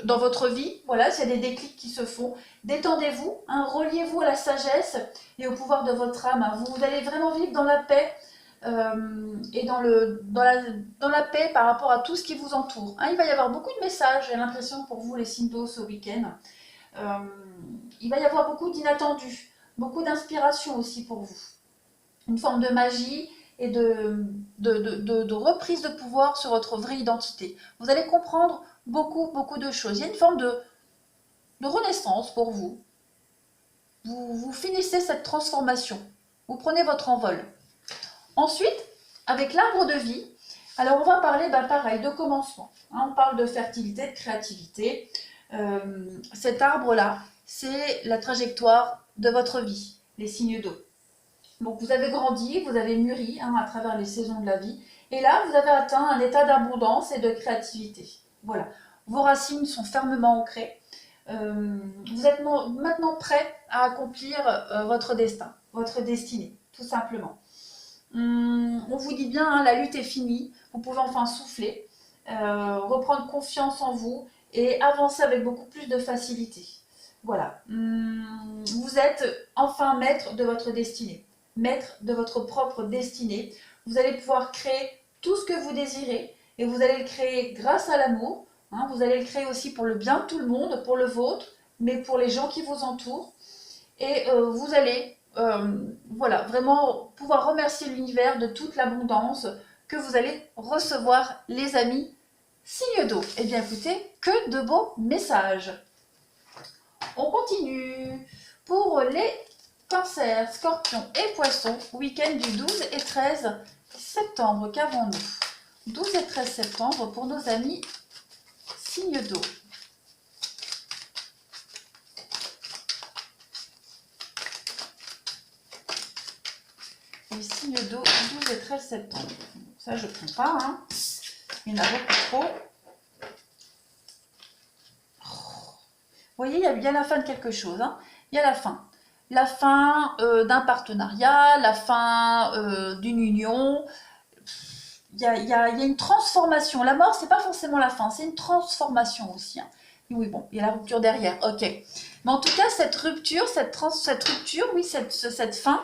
dans votre vie. Voilà, s'il y a des déclics qui se font, détendez-vous, reliez-vous à la sagesse et au pouvoir de votre âme. Vous allez vraiment vivre dans la paix et dans la paix par rapport à tout ce qui vous entoure. Il va y avoir beaucoup de messages, j'ai l'impression, pour vous les signes d'eau ce week-end. Il va y avoir beaucoup d'inattendus, beaucoup d'inspiration aussi pour vous. Une forme de magie et de reprise de pouvoir sur votre vraie identité. Vous allez comprendre beaucoup de choses. Il y a une forme de renaissance pour vous. Vous finissez cette transformation. Vous prenez votre envol. Ensuite, avec l'arbre de vie, alors on va parler, pareil, de commencement. On parle de fertilité, de créativité. Cet arbre-là, c'est la trajectoire de votre vie, les signes d'eau. Donc vous avez grandi, vous avez mûri hein, à travers les saisons de la vie. Et là, vous avez atteint un état d'abondance et de créativité. Voilà. Vos racines sont fermement ancrées. Vous êtes maintenant prêt à accomplir votre destin, votre destinée, tout simplement. On vous dit bien, hein, la lutte est finie. Vous pouvez enfin souffler, reprendre confiance en vous et avancer avec beaucoup plus de facilité. Voilà. Vous êtes enfin maître de votre destinée, maître de votre propre destinée. Vous allez pouvoir créer tout ce que vous désirez et vous allez le créer grâce à l'amour. Hein, vous allez le créer aussi pour le bien de tout le monde, pour le vôtre, mais pour les gens qui vous entourent. Et vous allez voilà, vraiment pouvoir remercier l'univers de toute l'abondance que vous allez recevoir, les amis. Signe d'eau. Eh bien écoutez, que de beaux messages. On continue. Pour les cancers, scorpions et poissons, week-end du 12 et 13 septembre, qu'avons-nous? 12 et 13 septembre pour nos amis signe d'eau. Les signes d'eau 12 et 13 septembre. Ça, je ne prends pas. Hein. Il y en a beaucoup trop. Vous voyez, il y a bien la fin de quelque chose. Hein. Il y a la fin. La fin d'un partenariat, la fin d'une union. Il y a une transformation. La mort, c'est pas forcément la fin, c'est une transformation aussi. Hein. Oui, bon, il y a la rupture derrière, ok. Mais en tout cas, cette rupture, oui, cette fin,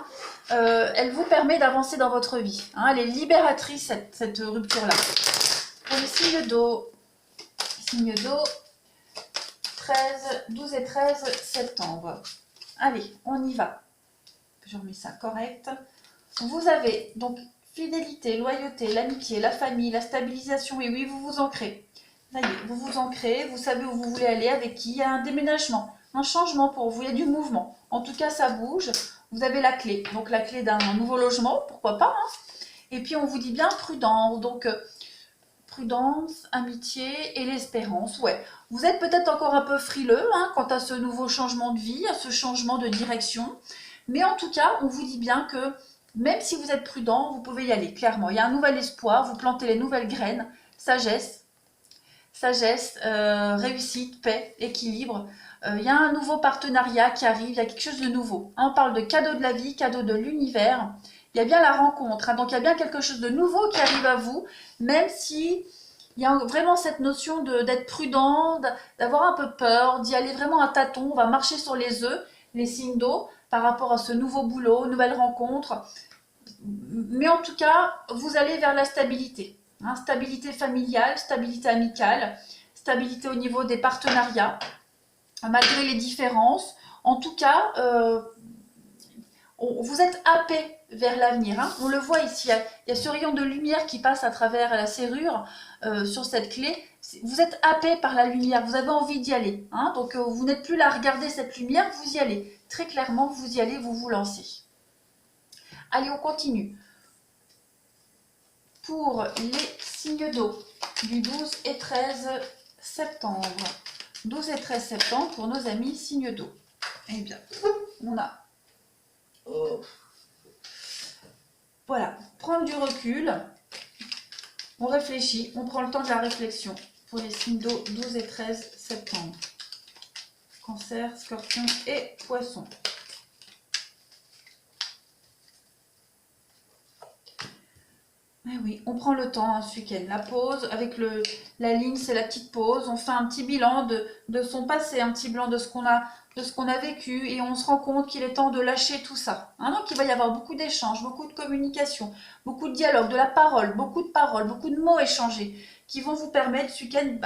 elle vous permet d'avancer dans votre vie. Hein. Elle est libératrice, cette rupture-là. Pour les signes d'eau, 12 et 13 septembre. Allez, on y va. Je remets ça correct. Vous avez donc fidélité, loyauté, l'amitié, la famille, la stabilisation. Et oui, vous vous ancrez. Ça y est, vous vous ancrez, vous savez où vous voulez aller, avec qui. Il y a un déménagement, un changement pour vous, il y a du mouvement. En tout cas, ça bouge. Vous avez la clé. Donc la clé d'un nouveau logement, pourquoi pas. Hein. Et puis on vous dit bien prudence. Donc prudence, amitié et l'espérance. Ouais, vous êtes peut-être encore un peu frileux hein, quant à ce nouveau changement de vie, à ce changement de direction. Mais en tout cas, on vous dit bien que même si vous êtes prudent, vous pouvez y aller, clairement. Il y a un nouvel espoir, vous plantez les nouvelles graines, sagesse, réussite, paix, équilibre. Il y a un nouveau partenariat qui arrive, il y a quelque chose de nouveau. Hein, on parle de cadeau de la vie, cadeau de l'univers. Il y a bien la rencontre, hein, donc il y a bien quelque chose de nouveau qui arrive à vous, même si il y a vraiment cette notion d'être prudent, d'avoir un peu peur, d'y aller vraiment à tâtons. On va marcher sur les œufs, les signes d'eau, par rapport à ce nouveau boulot, nouvelle rencontre. Mais en tout cas, vous allez vers la stabilité. Hein, stabilité familiale, stabilité amicale, stabilité au niveau des partenariats, malgré les différences. En tout cas, vous êtes happé vers l'avenir. Hein. On le voit ici, il y a ce rayon de lumière qui passe à travers la serrure sur cette clé. Vous êtes happé par la lumière, vous avez envie d'y aller. Hein. Donc vous n'êtes plus là à regarder cette lumière, vous y allez. Très clairement, vous y allez, vous vous lancez. Allez, on continue. Pour les signes d'eau du 12 et 13 septembre. 12 et 13 septembre pour nos amis signes d'eau. Eh bien, on a... Voilà, prendre du recul. On réfléchit, on prend le temps de la réflexion pour les signes d'eau 12 et 13 septembre. Cancer, scorpion et poisson. Eh oui, on prend le temps hein, ce week-end. La pause, avec la ligne, c'est la petite pause. On fait un petit bilan de son passé, un petit bilan de ce qu'on a vécu et on se rend compte qu'il est temps de lâcher tout ça. Hein, donc il va y avoir beaucoup d'échanges, beaucoup de communication, beaucoup de dialogue, de la parole, beaucoup de mots échangés qui vont vous permettre ce week-end,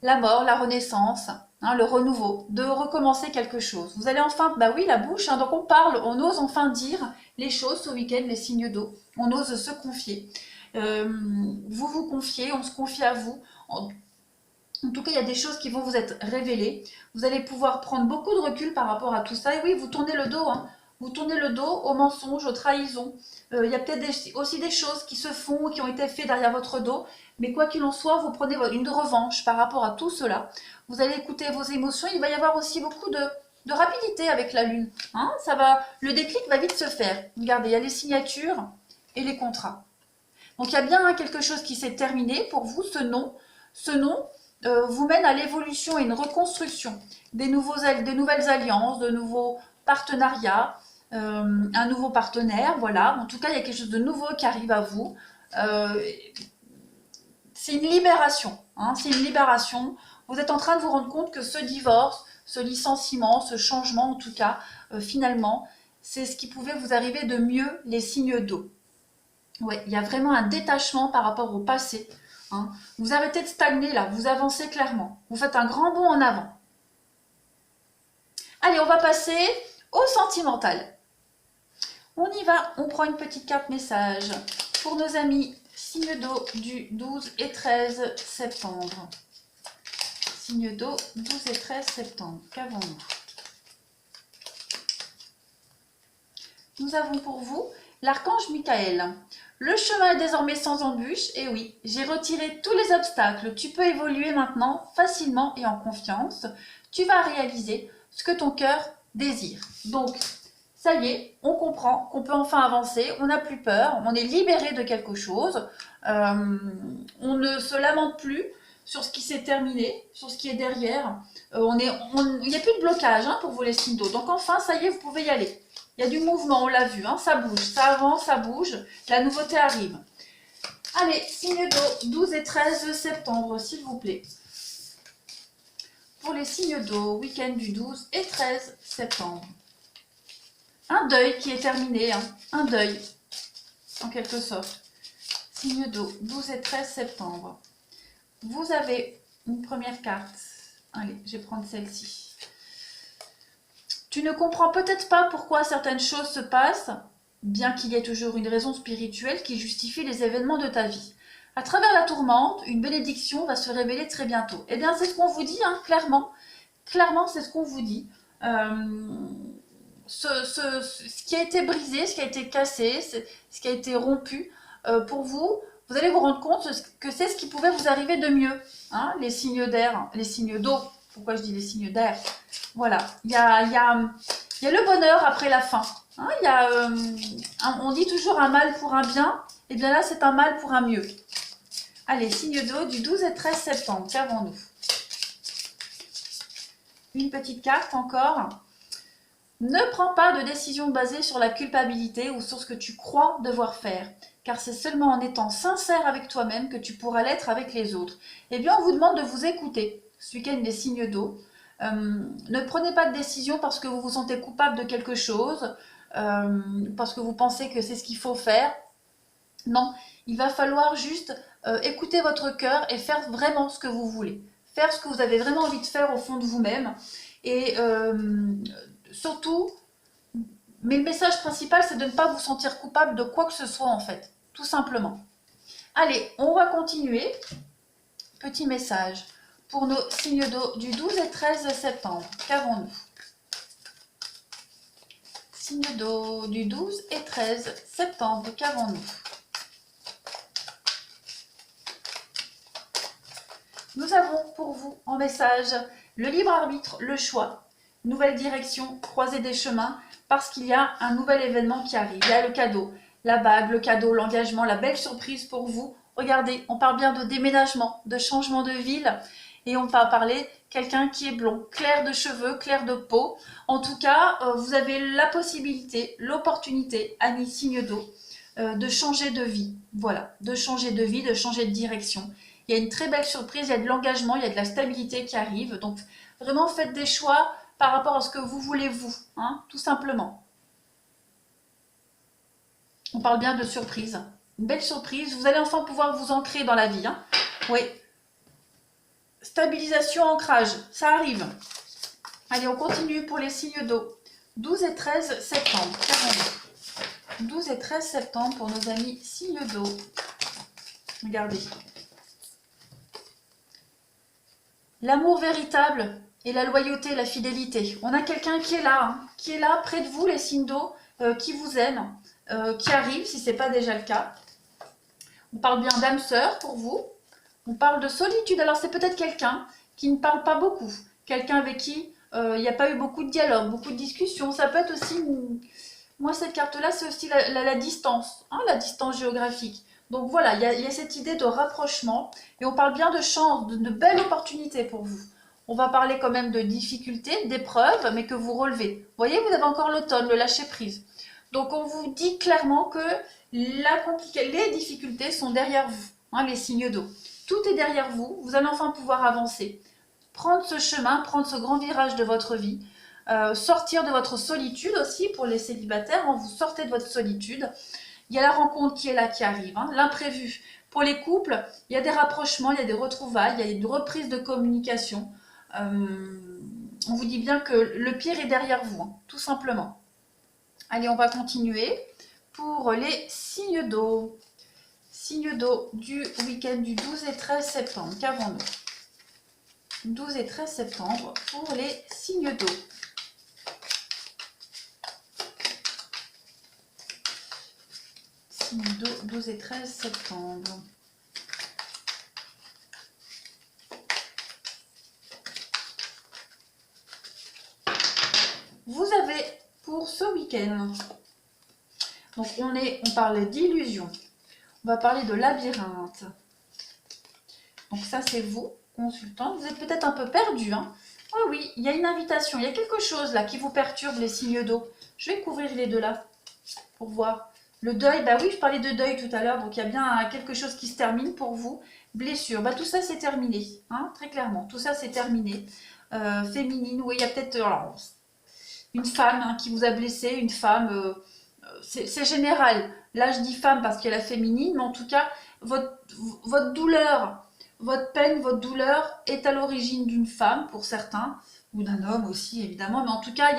la mort, la renaissance, hein, le renouveau, de recommencer quelque chose. Vous allez enfin, oui, la bouche, hein, donc on parle, on ose enfin dire les choses ce week-end, les signes d'eau. On ose se confier. Vous vous confiez, on se confie à vous. En tout cas, il y a des choses qui vont vous être révélées. Vous allez pouvoir prendre beaucoup de recul par rapport à tout ça. Et oui, vous tournez le dos. Hein. Vous tournez le dos aux mensonges, aux trahisons. Il y a peut-être aussi des choses qui se font, qui ont été faites derrière votre dos. Mais quoi qu'il en soit, vous prenez une revanche par rapport à tout cela. Vous allez écouter vos émotions. Il va y avoir aussi beaucoup de rapidité avec la lune. Hein, le déclic va vite se faire. Regardez, il y a les signatures et les contrats. Donc il y a bien quelque chose qui s'est terminé pour vous. Ce nom vous mène à l'évolution et une reconstruction. Des nouvelles alliances, de nouveaux partenariats, un nouveau partenaire, voilà. En tout cas, il y a quelque chose de nouveau qui arrive à vous. C'est une libération, hein, c'est une libération. Vous êtes en train de vous rendre compte que ce divorce, ce licenciement, ce changement en tout cas, finalement, c'est ce qui pouvait vous arriver de mieux, les signes d'eau. Ouais, il y a vraiment un détachement par rapport au passé. Hein. Vous arrêtez de stagner là, vous avancez clairement. Vous faites un grand bond en avant. Allez, on va passer au sentimental. On y va, on prend une petite carte message pour nos amis signe d'eau du 12 et 13 septembre. Signe d'eau 12 et 13 septembre. Qu'avons-nous? Nous avons pour vous l'archange Michael. Le chemin est désormais sans embûche, et oui, j'ai retiré tous les obstacles. Tu peux évoluer maintenant facilement et en confiance. Tu vas réaliser ce que ton cœur désire. Donc, ça y est, on comprend qu'on peut enfin avancer, on n'a plus peur, on est libéré de quelque chose, on ne se lamente plus sur ce qui s'est terminé, sur ce qui est derrière. Il n'y a plus de blocage hein, pour vous les signes d'eau. Donc enfin, ça y est, vous pouvez y aller. Il y a du mouvement, on l'a vu, hein, ça bouge, ça avance, ça bouge, la nouveauté arrive. Allez, signe d'eau, 12 et 13 septembre, s'il vous plaît. Pour les signes d'eau, week-end du 12 et 13 septembre. Un deuil qui est terminé, hein, un deuil, en quelque sorte. Signe d'eau, 12 et 13 septembre. Vous avez une première carte. Allez, je vais prendre celle-ci. Tu ne comprends peut-être pas pourquoi certaines choses se passent, bien qu'il y ait toujours une raison spirituelle qui justifie les événements de ta vie. À travers la tourmente, une bénédiction va se révéler très bientôt. Eh bien, c'est ce qu'on vous dit, hein, clairement. Clairement, c'est ce qu'on vous dit. Ce qui a été brisé, ce qui a été cassé, ce qui a été rompu, pour vous, vous allez vous rendre compte que c'est ce qui pouvait vous arriver de mieux. Hein, les signes d'air, les signes d'eau. Pourquoi je dis les signes d'air? Voilà, il y a le bonheur après la fin. Hein, on dit toujours un mal pour un bien, et bien là c'est un mal pour un mieux. Allez, signe d'eau du 12 et 13 septembre, qu'avons-nous? Une petite carte encore. Ne prends pas de décision basée sur la culpabilité ou sur ce que tu crois devoir faire, car c'est seulement en étant sincère avec toi-même que tu pourras l'être avec les autres. Eh bien, on vous demande de vous écouter. Ce week-end, des signes d'eau. Ne prenez pas de décision parce que vous vous sentez coupable de quelque chose, parce que vous pensez que c'est ce qu'il faut faire. Non, il va falloir juste écouter votre cœur et faire vraiment ce que vous voulez. Faire ce que vous avez vraiment envie de faire au fond de vous-même. Et surtout, mais le message principal, c'est de ne pas vous sentir coupable de quoi que ce soit en fait, tout simplement. Allez, on va continuer. Petit message pour nos signes d'eau du 12 et 13 septembre. Qu'avons-nous? Signe d'eau du 12 et 13 septembre. Qu'avons-nous? Nous avons pour vous en message le libre arbitre, le choix, nouvelle direction, croisée des chemins, parce qu'il y a un nouvel événement qui arrive. Il y a le cadeau, la bague, le cadeau, l'engagement, la belle surprise pour vous. Regardez, on parle bien de déménagement, de changement de ville. Et on va parler quelqu'un qui est blond, clair de cheveux, clair de peau. En tout cas, vous avez la possibilité, l'opportunité, Annie signe d'eau, de changer de vie. Voilà, de changer de vie, de changer de direction. Il y a une très belle surprise, il y a de l'engagement, il y a de la stabilité qui arrive. Donc, vraiment, faites des choix par rapport à ce que vous voulez, vous, hein, tout simplement. On parle bien de surprise. Une belle surprise. Vous allez enfin pouvoir vous ancrer dans la vie. Hein. Oui. Stabilisation, ancrage, ça arrive. Allez, on continue pour les signes d'eau. 12 et 13 septembre. 12 et 13 septembre pour nos amis signes d'eau. Regardez. L'amour véritable et la loyauté, la fidélité. On a quelqu'un qui est là, hein, qui est là près de vous, les signes d'eau, qui vous aime, qui arrive si ce n'est pas déjà le cas. On parle bien d'âme sœur pour vous. On parle de solitude. Alors c'est peut-être quelqu'un qui ne parle pas beaucoup, quelqu'un avec qui il n'y a pas eu beaucoup de dialogue, beaucoup de discussions. Ça peut être aussi, moi cette carte-là, c'est aussi la distance, hein, la distance géographique. Donc voilà, il y a cette idée de rapprochement et on parle bien de chance, de belles opportunités pour vous. On va parler quand même de difficultés, d'épreuves, mais que vous relevez. Vous voyez, vous avez encore l'automne, le lâcher-prise. Donc on vous dit clairement que les difficultés sont derrière vous, hein, les signes d'eau. Tout est derrière vous, vous allez enfin pouvoir avancer, prendre ce chemin, prendre ce grand virage de votre vie, sortir de votre solitude aussi pour les célibataires, hein, vous sortez de votre solitude. Il y a la rencontre qui est là, qui arrive, hein, l'imprévu. Pour les couples, il y a des rapprochements, il y a des retrouvailles, il y a une reprise de communication. On vous dit bien que le pire est derrière vous, hein, tout simplement. Allez, on va continuer pour les signes d'eau. Signes d'eau du week-end du 12 et 13 septembre. Qu'avons-nous? 12 et 13 septembre pour les signes d'eau. Signes d'eau 12 et 13 septembre. Vous avez pour ce week-end, donc on parlait d'illusion, on va parler de labyrinthe. Donc ça c'est vous, consultant, vous êtes peut-être un peu perdu, hein. Oh oui, il y a une invitation, il y a quelque chose là qui vous perturbe les signes d'eau. Je vais couvrir les deux là pour voir. Le deuil, bah oui, je parlais de deuil tout à l'heure, donc il y a bien quelque chose qui se termine pour vous. Blessure, bah tout ça c'est terminé, hein, très clairement, tout ça c'est terminé. Féminine, oui, il y a peut-être une femme, hein, qui vous a blessé, une femme, c'est général. Là je dis femme parce qu'il y a la féminine, mais en tout cas, votre douleur, votre peine, votre douleur est à l'origine d'une femme pour certains, ou d'un homme aussi évidemment, mais en tout cas,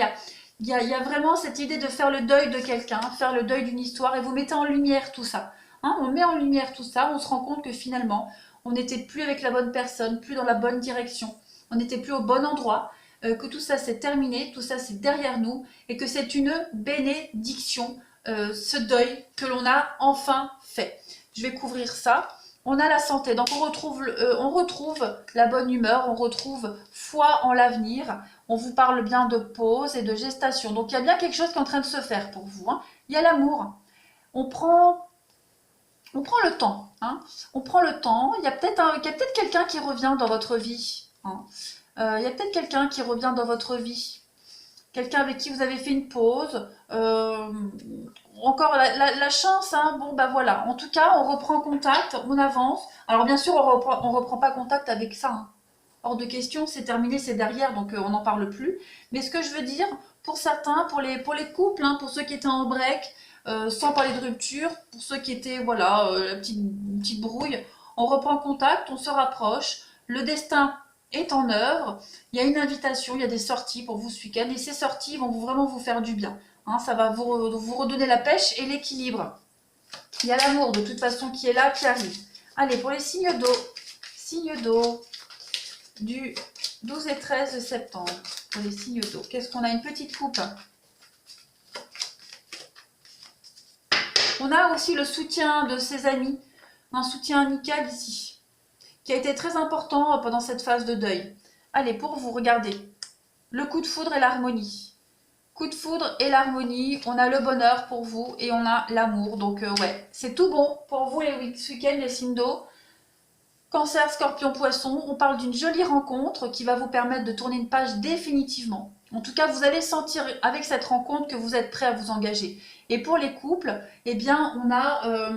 il y a vraiment cette idée de faire le deuil de quelqu'un, faire le deuil d'une histoire, et vous mettez en lumière tout ça. Hein, on met en lumière tout ça, on se rend compte que finalement, on n'était plus avec la bonne personne, plus dans la bonne direction, on n'était plus au bon endroit, que tout ça c'est terminé, tout ça c'est derrière nous, et que c'est une bénédiction, ce deuil que l'on a enfin fait. Je vais couvrir ça. On a la santé, donc on retrouve la bonne humeur, on retrouve foi en l'avenir. On vous parle bien de pause et de gestation. Donc il y a bien quelque chose qui est en train de se faire pour vous, hein. Il y a l'amour. On prend le temps, hein. On prend le temps. Il y a peut-être quelqu'un qui revient dans votre vie, hein. Il y a peut-être quelqu'un qui revient dans votre vie. Quelqu'un avec qui vous avez fait une pause. Encore la chance, hein. Bon bah voilà, en tout cas on reprend contact, on avance. Alors bien sûr on reprend pas contact avec ça, hein. Hors de question, c'est terminé, c'est derrière, donc on n'en parle plus. Mais ce que je veux dire, pour certains, pour les couples, hein, pour ceux qui étaient en break, sans parler de rupture, pour ceux qui étaient, voilà, la petite brouille, on reprend contact, on se rapproche, le destin est en œuvre, il y a une invitation, il y a des sorties pour vous ce week-end, et ces sorties vont vraiment vous faire du bien, hein, ça va vous redonner la pêche et l'équilibre. Il y a l'amour de toute façon qui est là, qui arrive. Allez, pour les signes d'eau du 12 et 13 septembre, pour les signes d'eau, qu'est-ce qu'on a? Une petite coupe. On a aussi le soutien de ses amis, un soutien amical ici, qui a été très important pendant cette phase de deuil. Allez, pour vous, regardez, le coup de foudre et l'harmonie. Coup de foudre et l'harmonie, on a le bonheur pour vous et on a l'amour. Donc ouais, c'est tout bon pour vous ce week-end, les signes d'eau. Cancer, Scorpion, Poisson, on parle d'une jolie rencontre qui va vous permettre de tourner une page définitivement. En tout cas, vous allez sentir avec cette rencontre que vous êtes prêt à vous engager. Et pour les couples, eh bien, on a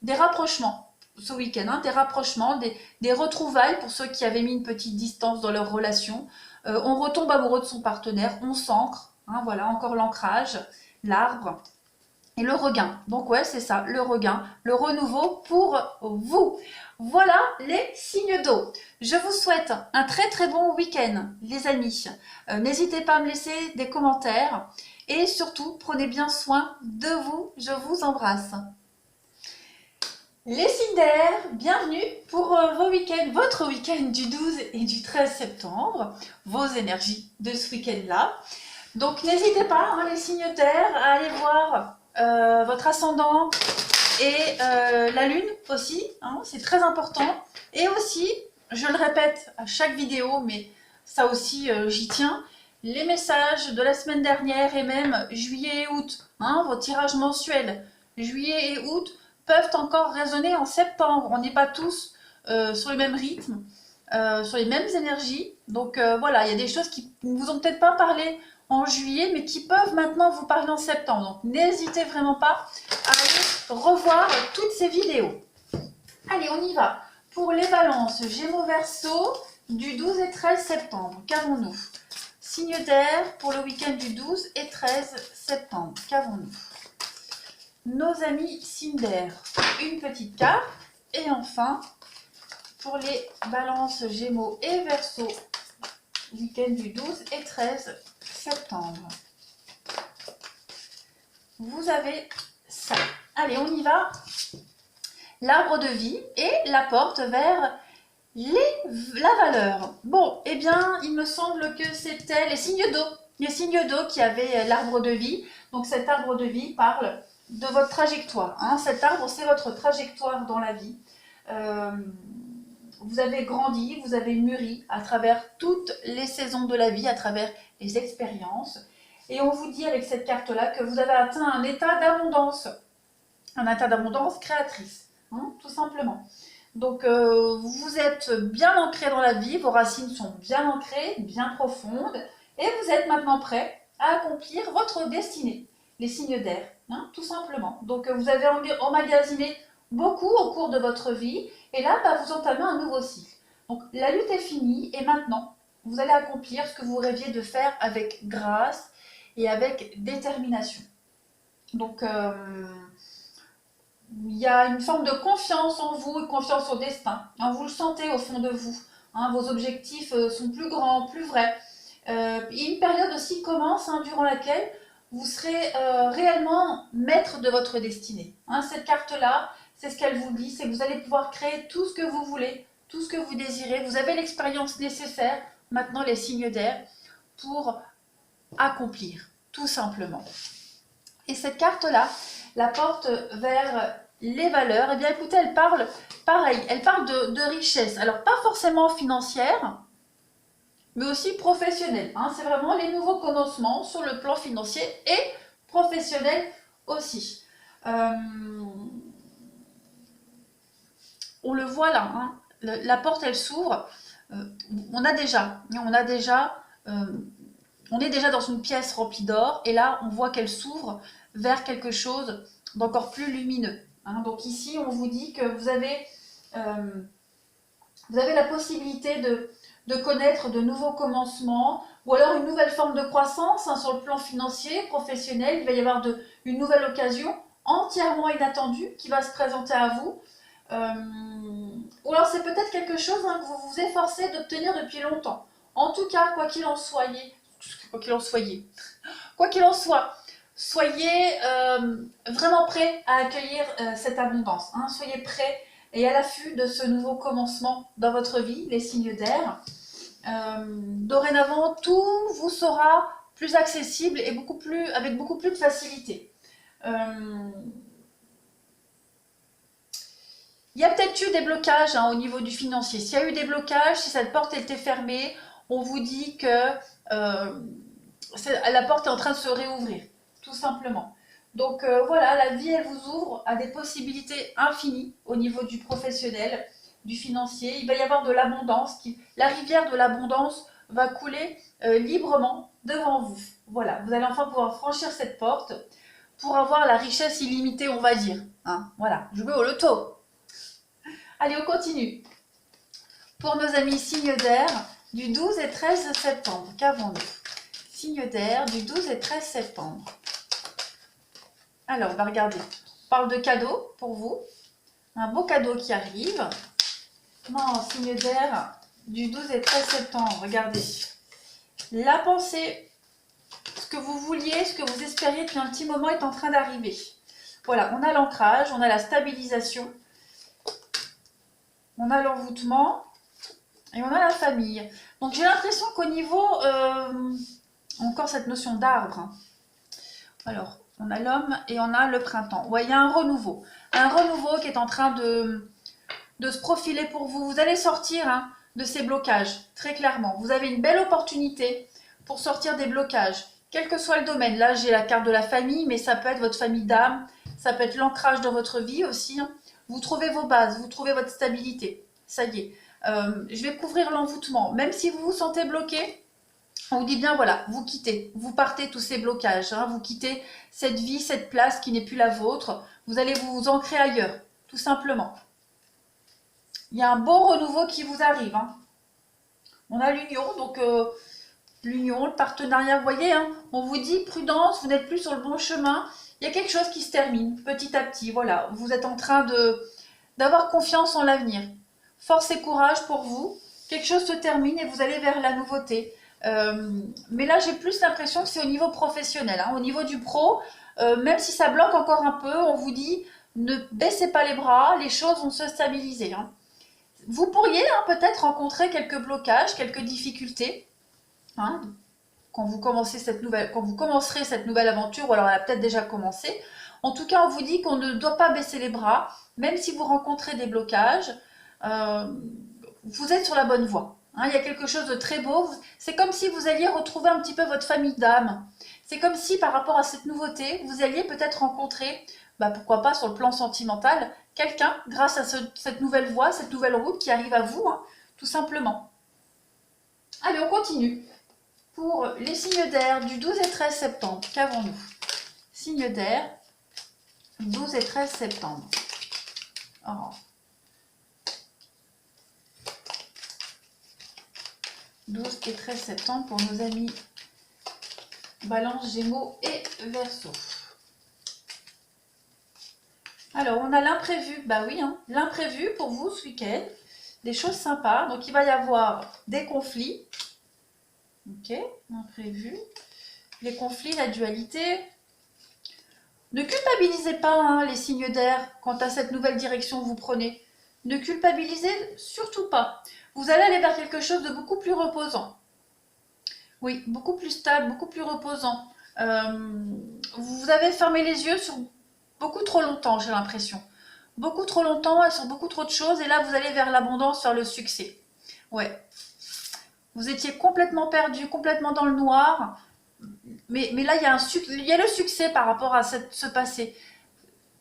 des rapprochements ce week-end, hein, des rapprochements, des retrouvailles pour ceux qui avaient mis une petite distance dans leur relation. On retombe amoureux de son partenaire, on s'ancre, hein, voilà, encore l'ancrage, l'arbre. Et le regain, donc ouais c'est ça, le regain, le renouveau pour vous. Voilà les signes d'eau. Je vous souhaite un très très bon week-end les amis. N'hésitez pas à me laisser des commentaires et surtout prenez bien soin de vous, je vous embrasse. Les signes d'air, bienvenue pour vos week-ends, votre week-end du 12 et du 13 septembre, vos énergies de ce week-end-là. Donc n'hésitez pas, hein, les signes d'air, à aller voir votre ascendant et la lune aussi, hein, c'est très important. Et aussi, je le répète à chaque vidéo, mais ça aussi j'y tiens, les messages de la semaine dernière et même juillet et août, hein, vos tirages mensuels, juillet et août, peuvent encore résonner en septembre. On n'est pas tous sur le même rythme, sur les mêmes énergies. Donc voilà, il y a des choses qui ne vous ont peut-être pas parlé en juillet, mais qui peuvent maintenant vous parler en septembre. Donc n'hésitez vraiment pas à aller revoir toutes ces vidéos. Allez, on y va. Pour les balances, Gémeaux Verseau, du 12 et 13 septembre, qu'avons-nous? Signe d'air pour le week-end du 12 et 13 septembre, qu'avons-nous? Nos amis signes d'air, une petite carte. Et enfin, pour les balances Gémeaux et Verseau, week-end du 12 et 13 septembre. Vous avez ça. Allez, on y va. L'arbre de vie et la porte vers la valeur. Bon, eh bien, il me semble que c'était les signes d'eau. Les signes d'eau qui avaient l'arbre de vie. Donc cet arbre de vie parle de votre trajectoire. Hein. Cet arbre, c'est votre trajectoire dans la vie. Vous avez grandi, vous avez mûri à travers toutes les saisons de la vie, à travers les expériences. Et on vous dit avec cette carte-là que vous avez atteint un état d'abondance créatrice, hein, tout simplement. Donc vous êtes bien ancré dans la vie, vos racines sont bien ancrées, bien profondes, et vous êtes maintenant prêt à accomplir votre destinée, les signes d'air, hein, tout simplement. Donc vous avez emmagasiné beaucoup au cours de votre vie, et là vous entamez un nouveau cycle. Donc la lutte est finie, et maintenant vous allez accomplir ce que vous rêviez de faire avec grâce et avec détermination. Donc il y a une forme de confiance en vous et confiance au destin. Hein, vous le sentez au fond de vous. Hein, vos objectifs sont plus grands, plus vrais. Et une période aussi commence durant laquelle vous serez réellement maître de votre destinée. Hein, cette carte-là, c'est ce qu'elle vous dit, c'est que vous allez pouvoir créer tout ce que vous voulez, tout ce que vous désirez. Vous avez l'expérience nécessaire, maintenant les signes d'air, pour accomplir, tout simplement. Et cette carte-là, la porte vers les valeurs, eh bien écoutez, elle parle pareil, elle parle de richesse. Alors pas forcément financière, mais aussi professionnelle. Hein. C'est vraiment les nouveaux commencements sur le plan financier et professionnel aussi. On le voit là, hein. La porte elle s'ouvre. On est déjà dans une pièce remplie d'or et là on voit qu'elle s'ouvre vers quelque chose d'encore plus lumineux. Hein. Donc ici on vous dit que vous avez la possibilité de connaître de nouveaux commencements ou alors une nouvelle forme de croissance sur le plan financier, professionnel. Il va y avoir une nouvelle occasion entièrement inattendue qui va se présenter à vous. Ou alors c'est peut-être quelque chose que vous vous efforcez d'obtenir depuis longtemps. En tout cas, quoi qu'il en soit, soyez vraiment prêts à accueillir cette abondance. Hein. Soyez prêts et à l'affût de ce nouveau commencement dans votre vie, les signes d'air. Dorénavant, tout vous sera plus accessible et avec beaucoup plus de facilité. Il y a peut-être eu des blocages au niveau du financier. S'il y a eu des blocages, si cette porte était fermée, on vous dit que la porte est en train de se réouvrir, tout simplement. Donc voilà, la vie, elle vous ouvre à des possibilités infinies au niveau du professionnel, du financier. Il va y avoir de l'abondance. La rivière de l'abondance va couler librement devant vous. Voilà, vous allez enfin pouvoir franchir cette porte pour avoir la richesse illimitée, on va dire. Hein, voilà, jouer au loto. Allez, on continue. Pour nos amis signes d'air, du 12 et 13 septembre, qu'avons-nous? Signes d'air, du 12 et 13 septembre. Alors, on va regarder. On parle de cadeaux pour vous. Un beau cadeau qui arrive. Non, signe d'air, du 12 et 13 septembre, regardez. La pensée, ce que vous vouliez, ce que vous espériez depuis un petit moment est en train d'arriver. Voilà, on a l'ancrage, on a la stabilisation. on a l'envoûtement et on a la famille. Donc j'ai l'impression qu'au niveau, encore cette notion d'arbre, hein. Alors, on a l'homme et on a le printemps. Ouais, il y a un renouveau. Un renouveau qui est en train de se profiler pour vous. Vous allez sortir, hein, de ces blocages, très clairement. Vous avez une belle opportunité pour sortir des blocages, quel que soit le domaine. Là, j'ai la carte de la famille, mais ça peut être votre famille d'âme, ça peut être l'ancrage dans votre vie aussi, hein. Vous trouvez vos bases, vous trouvez votre stabilité. Ça y est. Je vais couvrir l'envoûtement. Même si vous vous sentez bloqué, on vous dit bien, voilà, vous quittez, vous partez tous ces blocages, hein, vous quittez cette vie, cette place qui n'est plus la vôtre. Vous allez vous ancrer ailleurs, tout simplement. Il y a un beau renouveau qui vous arrive, hein. On a l'union, donc l'union, le partenariat, vous voyez, hein, on vous dit prudence, vous n'êtes plus sur le bon chemin. Il y a quelque chose qui se termine petit à petit, voilà. Vous êtes en train d'avoir confiance en l'avenir. Force et courage pour vous. Quelque chose se termine et vous allez vers la nouveauté. Mais là, j'ai plus l'impression que c'est au niveau professionnel, hein. Au niveau du pro, même si ça bloque encore un peu, on vous dit ne baissez pas les bras, les choses vont se stabiliser, hein. Vous pourriez, hein, peut-être rencontrer quelques blocages, quelques difficultés, hein, quand vous commencerez cette nouvelle aventure, ou alors elle a peut-être déjà commencé. En tout cas, on vous dit qu'on ne doit pas baisser les bras, même si vous rencontrez des blocages, vous êtes sur la bonne voie, hein. Il y a quelque chose de très beau. C'est comme si vous alliez retrouver un petit peu votre famille d'âme. C'est comme si par rapport à cette nouveauté, vous alliez peut-être rencontrer, pourquoi pas sur le plan sentimental, quelqu'un grâce à cette nouvelle voie, cette nouvelle route qui arrive à vous, hein, tout simplement. Allez, on continue. Pour les signes d'air du 12 et 13 septembre, qu'avons-nous? Signes d'air, 12 et 13 septembre. Oh. 12 et 13 septembre pour nos amis Balance, Gémeaux et Verseau. Alors, on a l'imprévu. Bah oui, hein, l'imprévu pour vous ce week-end. Des choses sympas. Donc, il va y avoir des conflits. Ok, imprévu. Les conflits, la dualité. Ne culpabilisez pas, hein, les signes d'air quant à cette nouvelle direction que vous prenez. Ne culpabilisez surtout pas. Vous allez aller vers quelque chose de beaucoup plus reposant. Oui, beaucoup plus stable, beaucoup plus reposant. Vous avez fermé les yeux sur beaucoup trop longtemps, j'ai l'impression. Beaucoup trop longtemps et sur beaucoup trop de choses. Et là, vous allez vers l'abondance, vers le succès. Ouais. Vous étiez complètement perdu, complètement dans le noir. Mais là, il y a le succès par rapport à ce passé.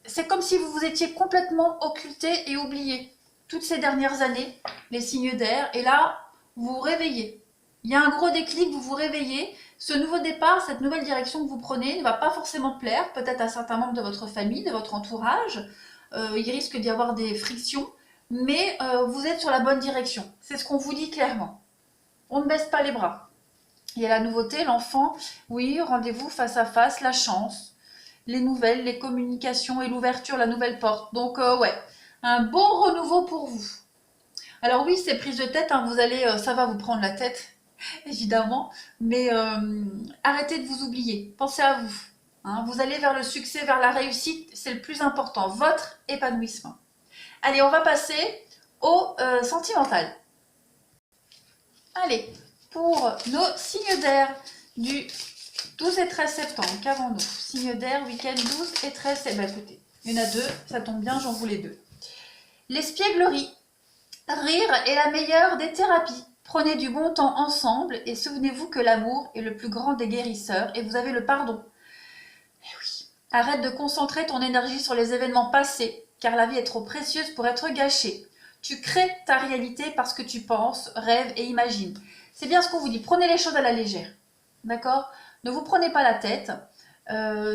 C'est comme si vous vous étiez complètement occulté et oublié toutes ces dernières années, les signes d'air. Et là, vous vous réveillez. Il y a un gros déclic, vous vous réveillez. Ce nouveau départ, cette nouvelle direction que vous prenez ne va pas forcément plaire, peut-être à certains membres de votre famille, de votre entourage. Il risque d'y avoir des frictions, mais vous êtes sur la bonne direction. C'est ce qu'on vous dit clairement. On ne baisse pas les bras. Il y a la nouveauté, l'enfant, oui, rendez-vous face à face, la chance, les nouvelles, les communications et l'ouverture, la nouvelle porte. Donc ouais, un beau renouveau pour vous. Alors oui, c'est prise de tête, hein, ça va vous prendre la tête, évidemment, mais arrêtez de vous oublier, pensez à vous, hein. Vous allez vers le succès, vers la réussite, c'est le plus important, votre épanouissement. Allez, on va passer au sentimental. Allez, pour nos signes d'air du 12 et 13 septembre, qu'avons-nous? Signes d'air, week-end 12 et 13 septembre. Écoutez, il y en a deux, ça tombe bien, j'en voulais deux. L'espièglerie. Rire est la meilleure des thérapies. Prenez du bon temps ensemble et souvenez-vous que l'amour est le plus grand des guérisseurs et vous avez le pardon. Eh oui. Arrête de concentrer ton énergie sur les événements passés, car la vie est trop précieuse pour être gâchée. Tu crées ta réalité parce que tu penses, rêves et imagines. C'est bien ce qu'on vous dit, prenez les choses à la légère. D'accord? Ne vous prenez pas la tête.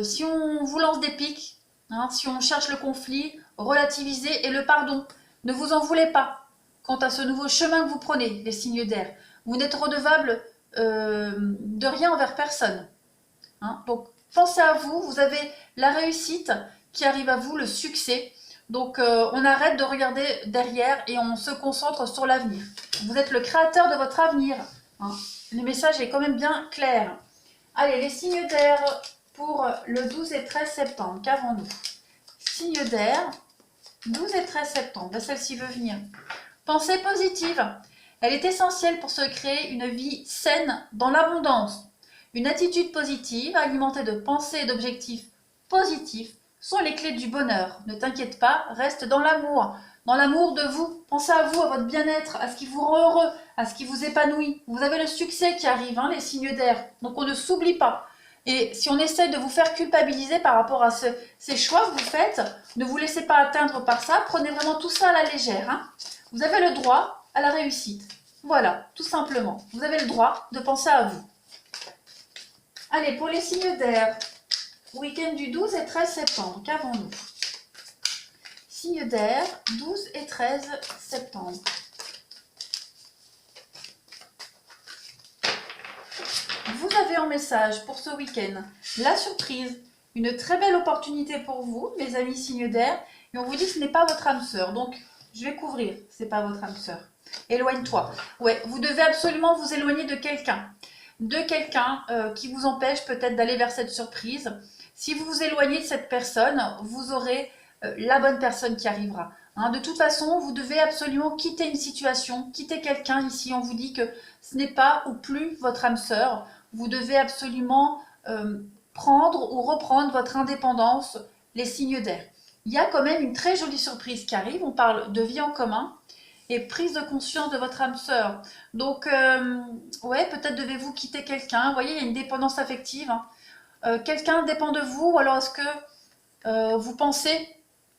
Si on vous lance des pics, hein, si on cherche le conflit, relativisez et le pardon. Ne vous en voulez pas. Quant à ce nouveau chemin que vous prenez, les signes d'air, vous n'êtes redevable de rien envers personne, hein. Donc, pensez à vous, vous avez la réussite qui arrive à vous, le succès. Donc, on arrête de regarder derrière et on se concentre sur l'avenir. Vous êtes le créateur de votre avenir, hein. Le message est quand même bien clair. Allez, les signes d'air pour le 12 et 13 septembre, qu'avons-nous? Signes d'air, 12 et 13 septembre, celle-ci veut venir. Pensée positive. Elle est essentielle pour se créer une vie saine dans l'abondance. Une attitude positive, alimentée de pensées et d'objectifs positifs, sont les clés du bonheur. Ne t'inquiète pas, reste dans l'amour de vous. Pensez à vous, à votre bien-être, à ce qui vous rend heureux, à ce qui vous épanouit. Vous avez le succès qui arrive, hein, les signes d'air. Donc on ne s'oublie pas. Et si on essaie de vous faire culpabiliser par rapport à ces choix que vous faites, ne vous laissez pas atteindre par ça. Prenez vraiment tout ça à la légère, hein. Vous avez le droit à la réussite. Voilà, tout simplement. Vous avez le droit de penser à vous. Allez, pour les signes d'air, week-end du 12 et 13 septembre, qu'avons-nous? Signes d'air, 12 et 13 septembre. Vous avez en message pour ce week-end la surprise, une très belle opportunité pour vous, mes amis signes d'air, et on vous dit que ce n'est pas votre âme sœur. Donc, je vais couvrir, ce n'est pas votre âme sœur. Éloigne-toi. Ouais, vous devez absolument vous éloigner de quelqu'un. Qui vous empêche peut-être d'aller vers cette surprise. Si vous vous éloignez de cette personne, vous aurez la bonne personne qui arrivera. Hein, de toute façon, vous devez absolument quitter une situation, quitter quelqu'un. Ici, on vous dit que ce n'est pas ou plus votre âme sœur. Vous devez absolument prendre ou reprendre votre indépendance, les signes d'air. Il y a quand même une très jolie surprise qui arrive. On parle de vie en commun et prise de conscience de votre âme sœur. Donc, ouais, peut-être devez-vous quitter quelqu'un. Vous voyez, il y a une dépendance affective. Hein. Quelqu'un dépend de vous, ou alors est-ce que vous pensez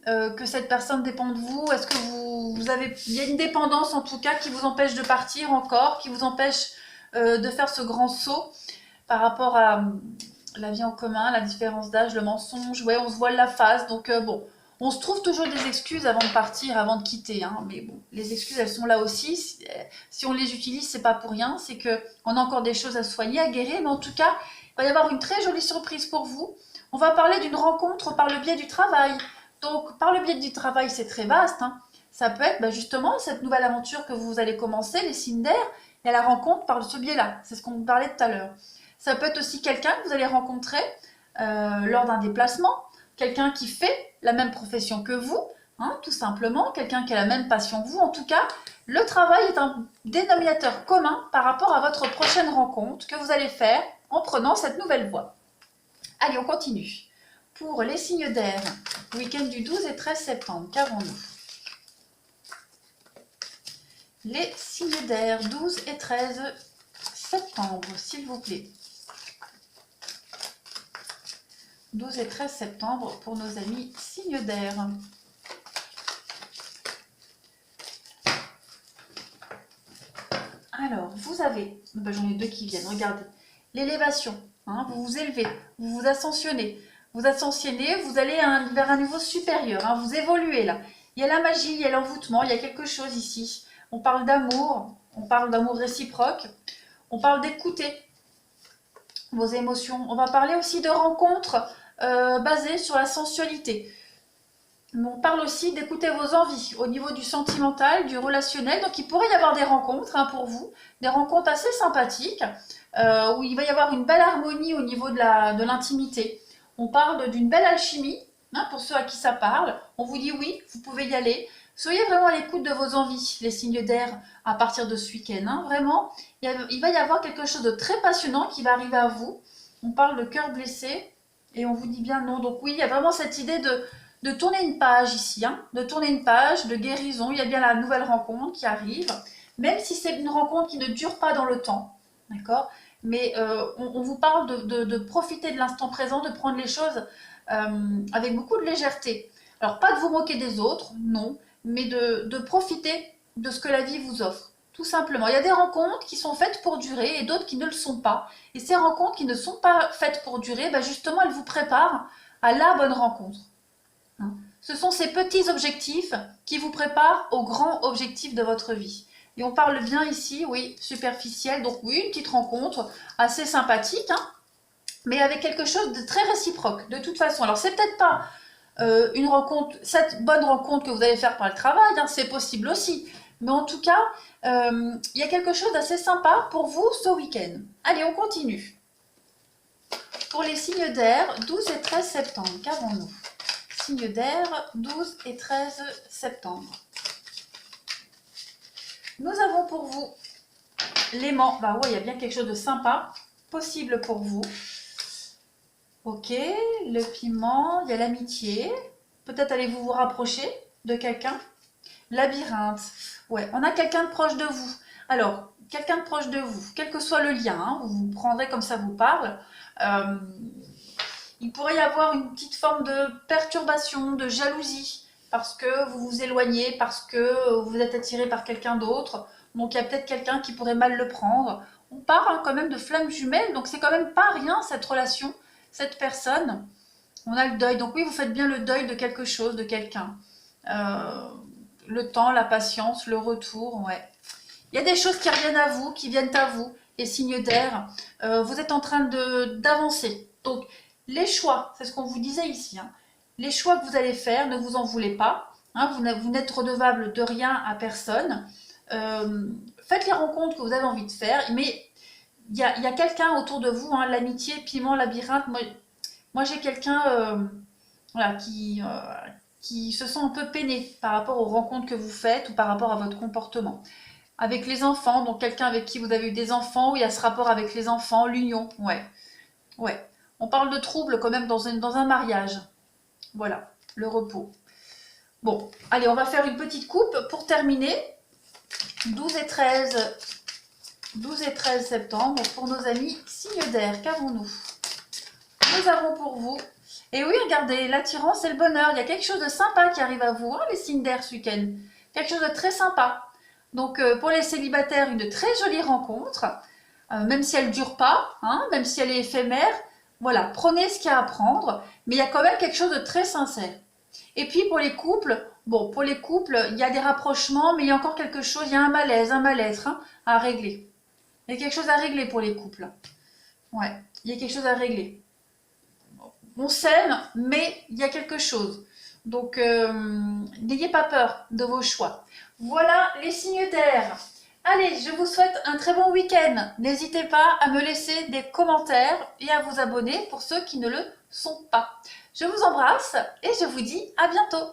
que cette personne dépend de vous? Est-ce que vous avez... Il y a une dépendance en tout cas qui vous empêche de partir encore, qui vous empêche de faire ce grand saut par rapport à la vie en commun, la différence d'âge, le mensonge. Ouais, on se voile la face. Donc, bon... On se trouve toujours des excuses avant de partir, avant de quitter. Hein. Mais bon, les excuses, elles sont là aussi. Si on les utilise, c'est pas pour rien. C'est qu'on a encore des choses à soigner, à guérir. Mais en tout cas, il va y avoir une très jolie surprise pour vous. On va parler d'une rencontre par le biais du travail. Donc, par le biais du travail, c'est très vaste. Hein. Ça peut être justement cette nouvelle aventure que vous allez commencer, les signes d'air, et la rencontre par ce biais-là. C'est ce qu'on vous parlait tout à l'heure. Ça peut être aussi quelqu'un que vous allez rencontrer lors d'un déplacement. Quelqu'un qui fait la même profession que vous, hein, tout simplement, quelqu'un qui a la même passion que vous. En tout cas, le travail est un dénominateur commun par rapport à votre prochaine rencontre que vous allez faire en prenant cette nouvelle voie. Allez, on continue. Pour les signes d'air, week-end du 12 et 13 septembre, qu'avons-nous? Les signes d'air, 12 et 13 septembre, s'il vous plaît. 12 et 13 septembre pour nos amis signes d'air. Alors, vous avez, j'en ai deux qui viennent, regardez, l'élévation, hein, vous vous élevez, vous vous ascensionnez, vous allez vers un niveau supérieur, hein, vous évoluez là. Il y a la magie, il y a l'envoûtement, il y a quelque chose ici. On parle d'amour réciproque, on parle d'écouter vos émotions. On va parler aussi de rencontres basées sur la sensualité. Mais on parle aussi d'écouter vos envies au niveau du sentimental, du relationnel. Donc il pourrait y avoir des rencontres pour vous, des rencontres assez sympathiques, où il va y avoir une belle harmonie au niveau de l'intimité. On parle d'une belle alchimie, hein, pour ceux à qui ça parle. On vous dit oui, vous pouvez y aller. Soyez vraiment à l'écoute de vos envies, les signes d'air, à partir de ce week-end. Hein. Vraiment, il va y avoir quelque chose de très passionnant qui va arriver à vous. On parle de cœur blessé et on vous dit bien non. Donc oui, il y a vraiment cette idée de tourner une page ici, hein, de tourner une page de guérison. Il y a bien la nouvelle rencontre qui arrive, même si c'est une rencontre qui ne dure pas dans le temps, d'accord? Mais on vous parle de profiter de l'instant présent, de prendre les choses avec beaucoup de légèreté. Alors pas de vous moquer des autres, non, mais de profiter de ce que la vie vous offre. Tout simplement. Il y a des rencontres qui sont faites pour durer et d'autres qui ne le sont pas. Et ces rencontres qui ne sont pas faites pour durer, justement, elles vous préparent à la bonne rencontre. Ce sont ces petits objectifs qui vous préparent au grand objectif de votre vie. Et on parle bien ici, oui, superficiel, donc oui, une petite rencontre assez sympathique, hein, mais avec quelque chose de très réciproque, de toute façon. Alors, c'est peut-être pas une rencontre, cette bonne rencontre que vous allez faire par le travail, hein, c'est possible aussi. Mais en tout cas, il y a quelque chose d'assez sympa pour vous ce week-end. Allez, on continue. Pour les signes d'air, 12 et 13 septembre, qu'avons-nous? Signes d'air, 12 et 13 septembre. Nous avons pour vous l'aimant. Bah ouais, il y a bien quelque chose de sympa possible pour vous. Ok, le piment, il y a l'amitié. Peut-être allez-vous vous rapprocher de quelqu'un. Labyrinthe. Ouais, on a quelqu'un de proche de vous. Alors, quelqu'un de proche de vous, quel que soit le lien, hein, vous prendrez comme ça vous parle. Euh, il pourrait y avoir une petite forme de perturbation, de jalousie, parce que vous vous éloignez, parce que vous êtes attiré par quelqu'un d'autre. Donc il y a peut-être quelqu'un qui pourrait mal le prendre. On parle quand même de flammes jumelles, donc c'est quand même pas rien cette relation, cette personne. On a le deuil, donc oui, vous faites bien le deuil de quelque chose, de quelqu'un. Euh, le temps, la patience, le retour, ouais. Il y a des choses qui reviennent à vous, qui viennent à vous, les signes d'air. Vous êtes en train d'avancer. Donc, les choix, c'est ce qu'on vous disait ici, hein. Les choix que vous allez faire, ne vous en voulez pas. Hein, vous n'êtes redevable de rien à personne. Euh, Faites les rencontres que vous avez envie de faire, mais il y a quelqu'un autour de vous, hein, l'amitié, piment, labyrinthe. Moi j'ai quelqu'un voilà, qui se sent un peu peiné par rapport aux rencontres que vous faites ou par rapport à votre comportement. Avec les enfants, donc quelqu'un avec qui vous avez eu des enfants, où il y a ce rapport avec les enfants, l'union, ouais, ouais. On parle de troubles quand même dans un mariage. Voilà, le repos. Bon, allez, on va faire une petite coupe pour terminer. 12 et 13, 12 et 13 septembre pour nos amis signes d'air. Qu'avons-nous? Nous avons pour vous, et oui, regardez, l'attirance et le bonheur. Il y a quelque chose de sympa qui arrive à vous, hein, les signes d'air ce week-end. Quelque chose de très sympa. Donc pour les célibataires, une très jolie rencontre, même si elle ne dure pas, hein, même si elle est éphémère. Voilà, prenez ce qu'il y a à prendre, mais il y a quand même quelque chose de très sincère. Et puis pour les couples, bon, pour les couples, il y a des rapprochements, mais il y a encore quelque chose, il y a un malaise, un mal-être, hein, à régler. Il y a quelque chose à régler pour les couples. Ouais, il y a quelque chose à régler. On s'aime, mais il y a quelque chose. Donc, n'ayez pas peur de vos choix. Voilà les signes d'air. Allez, je vous souhaite un très bon week-end. N'hésitez pas à me laisser des commentaires et à vous abonner pour ceux qui ne le sont pas. Je vous embrasse et je vous dis à bientôt.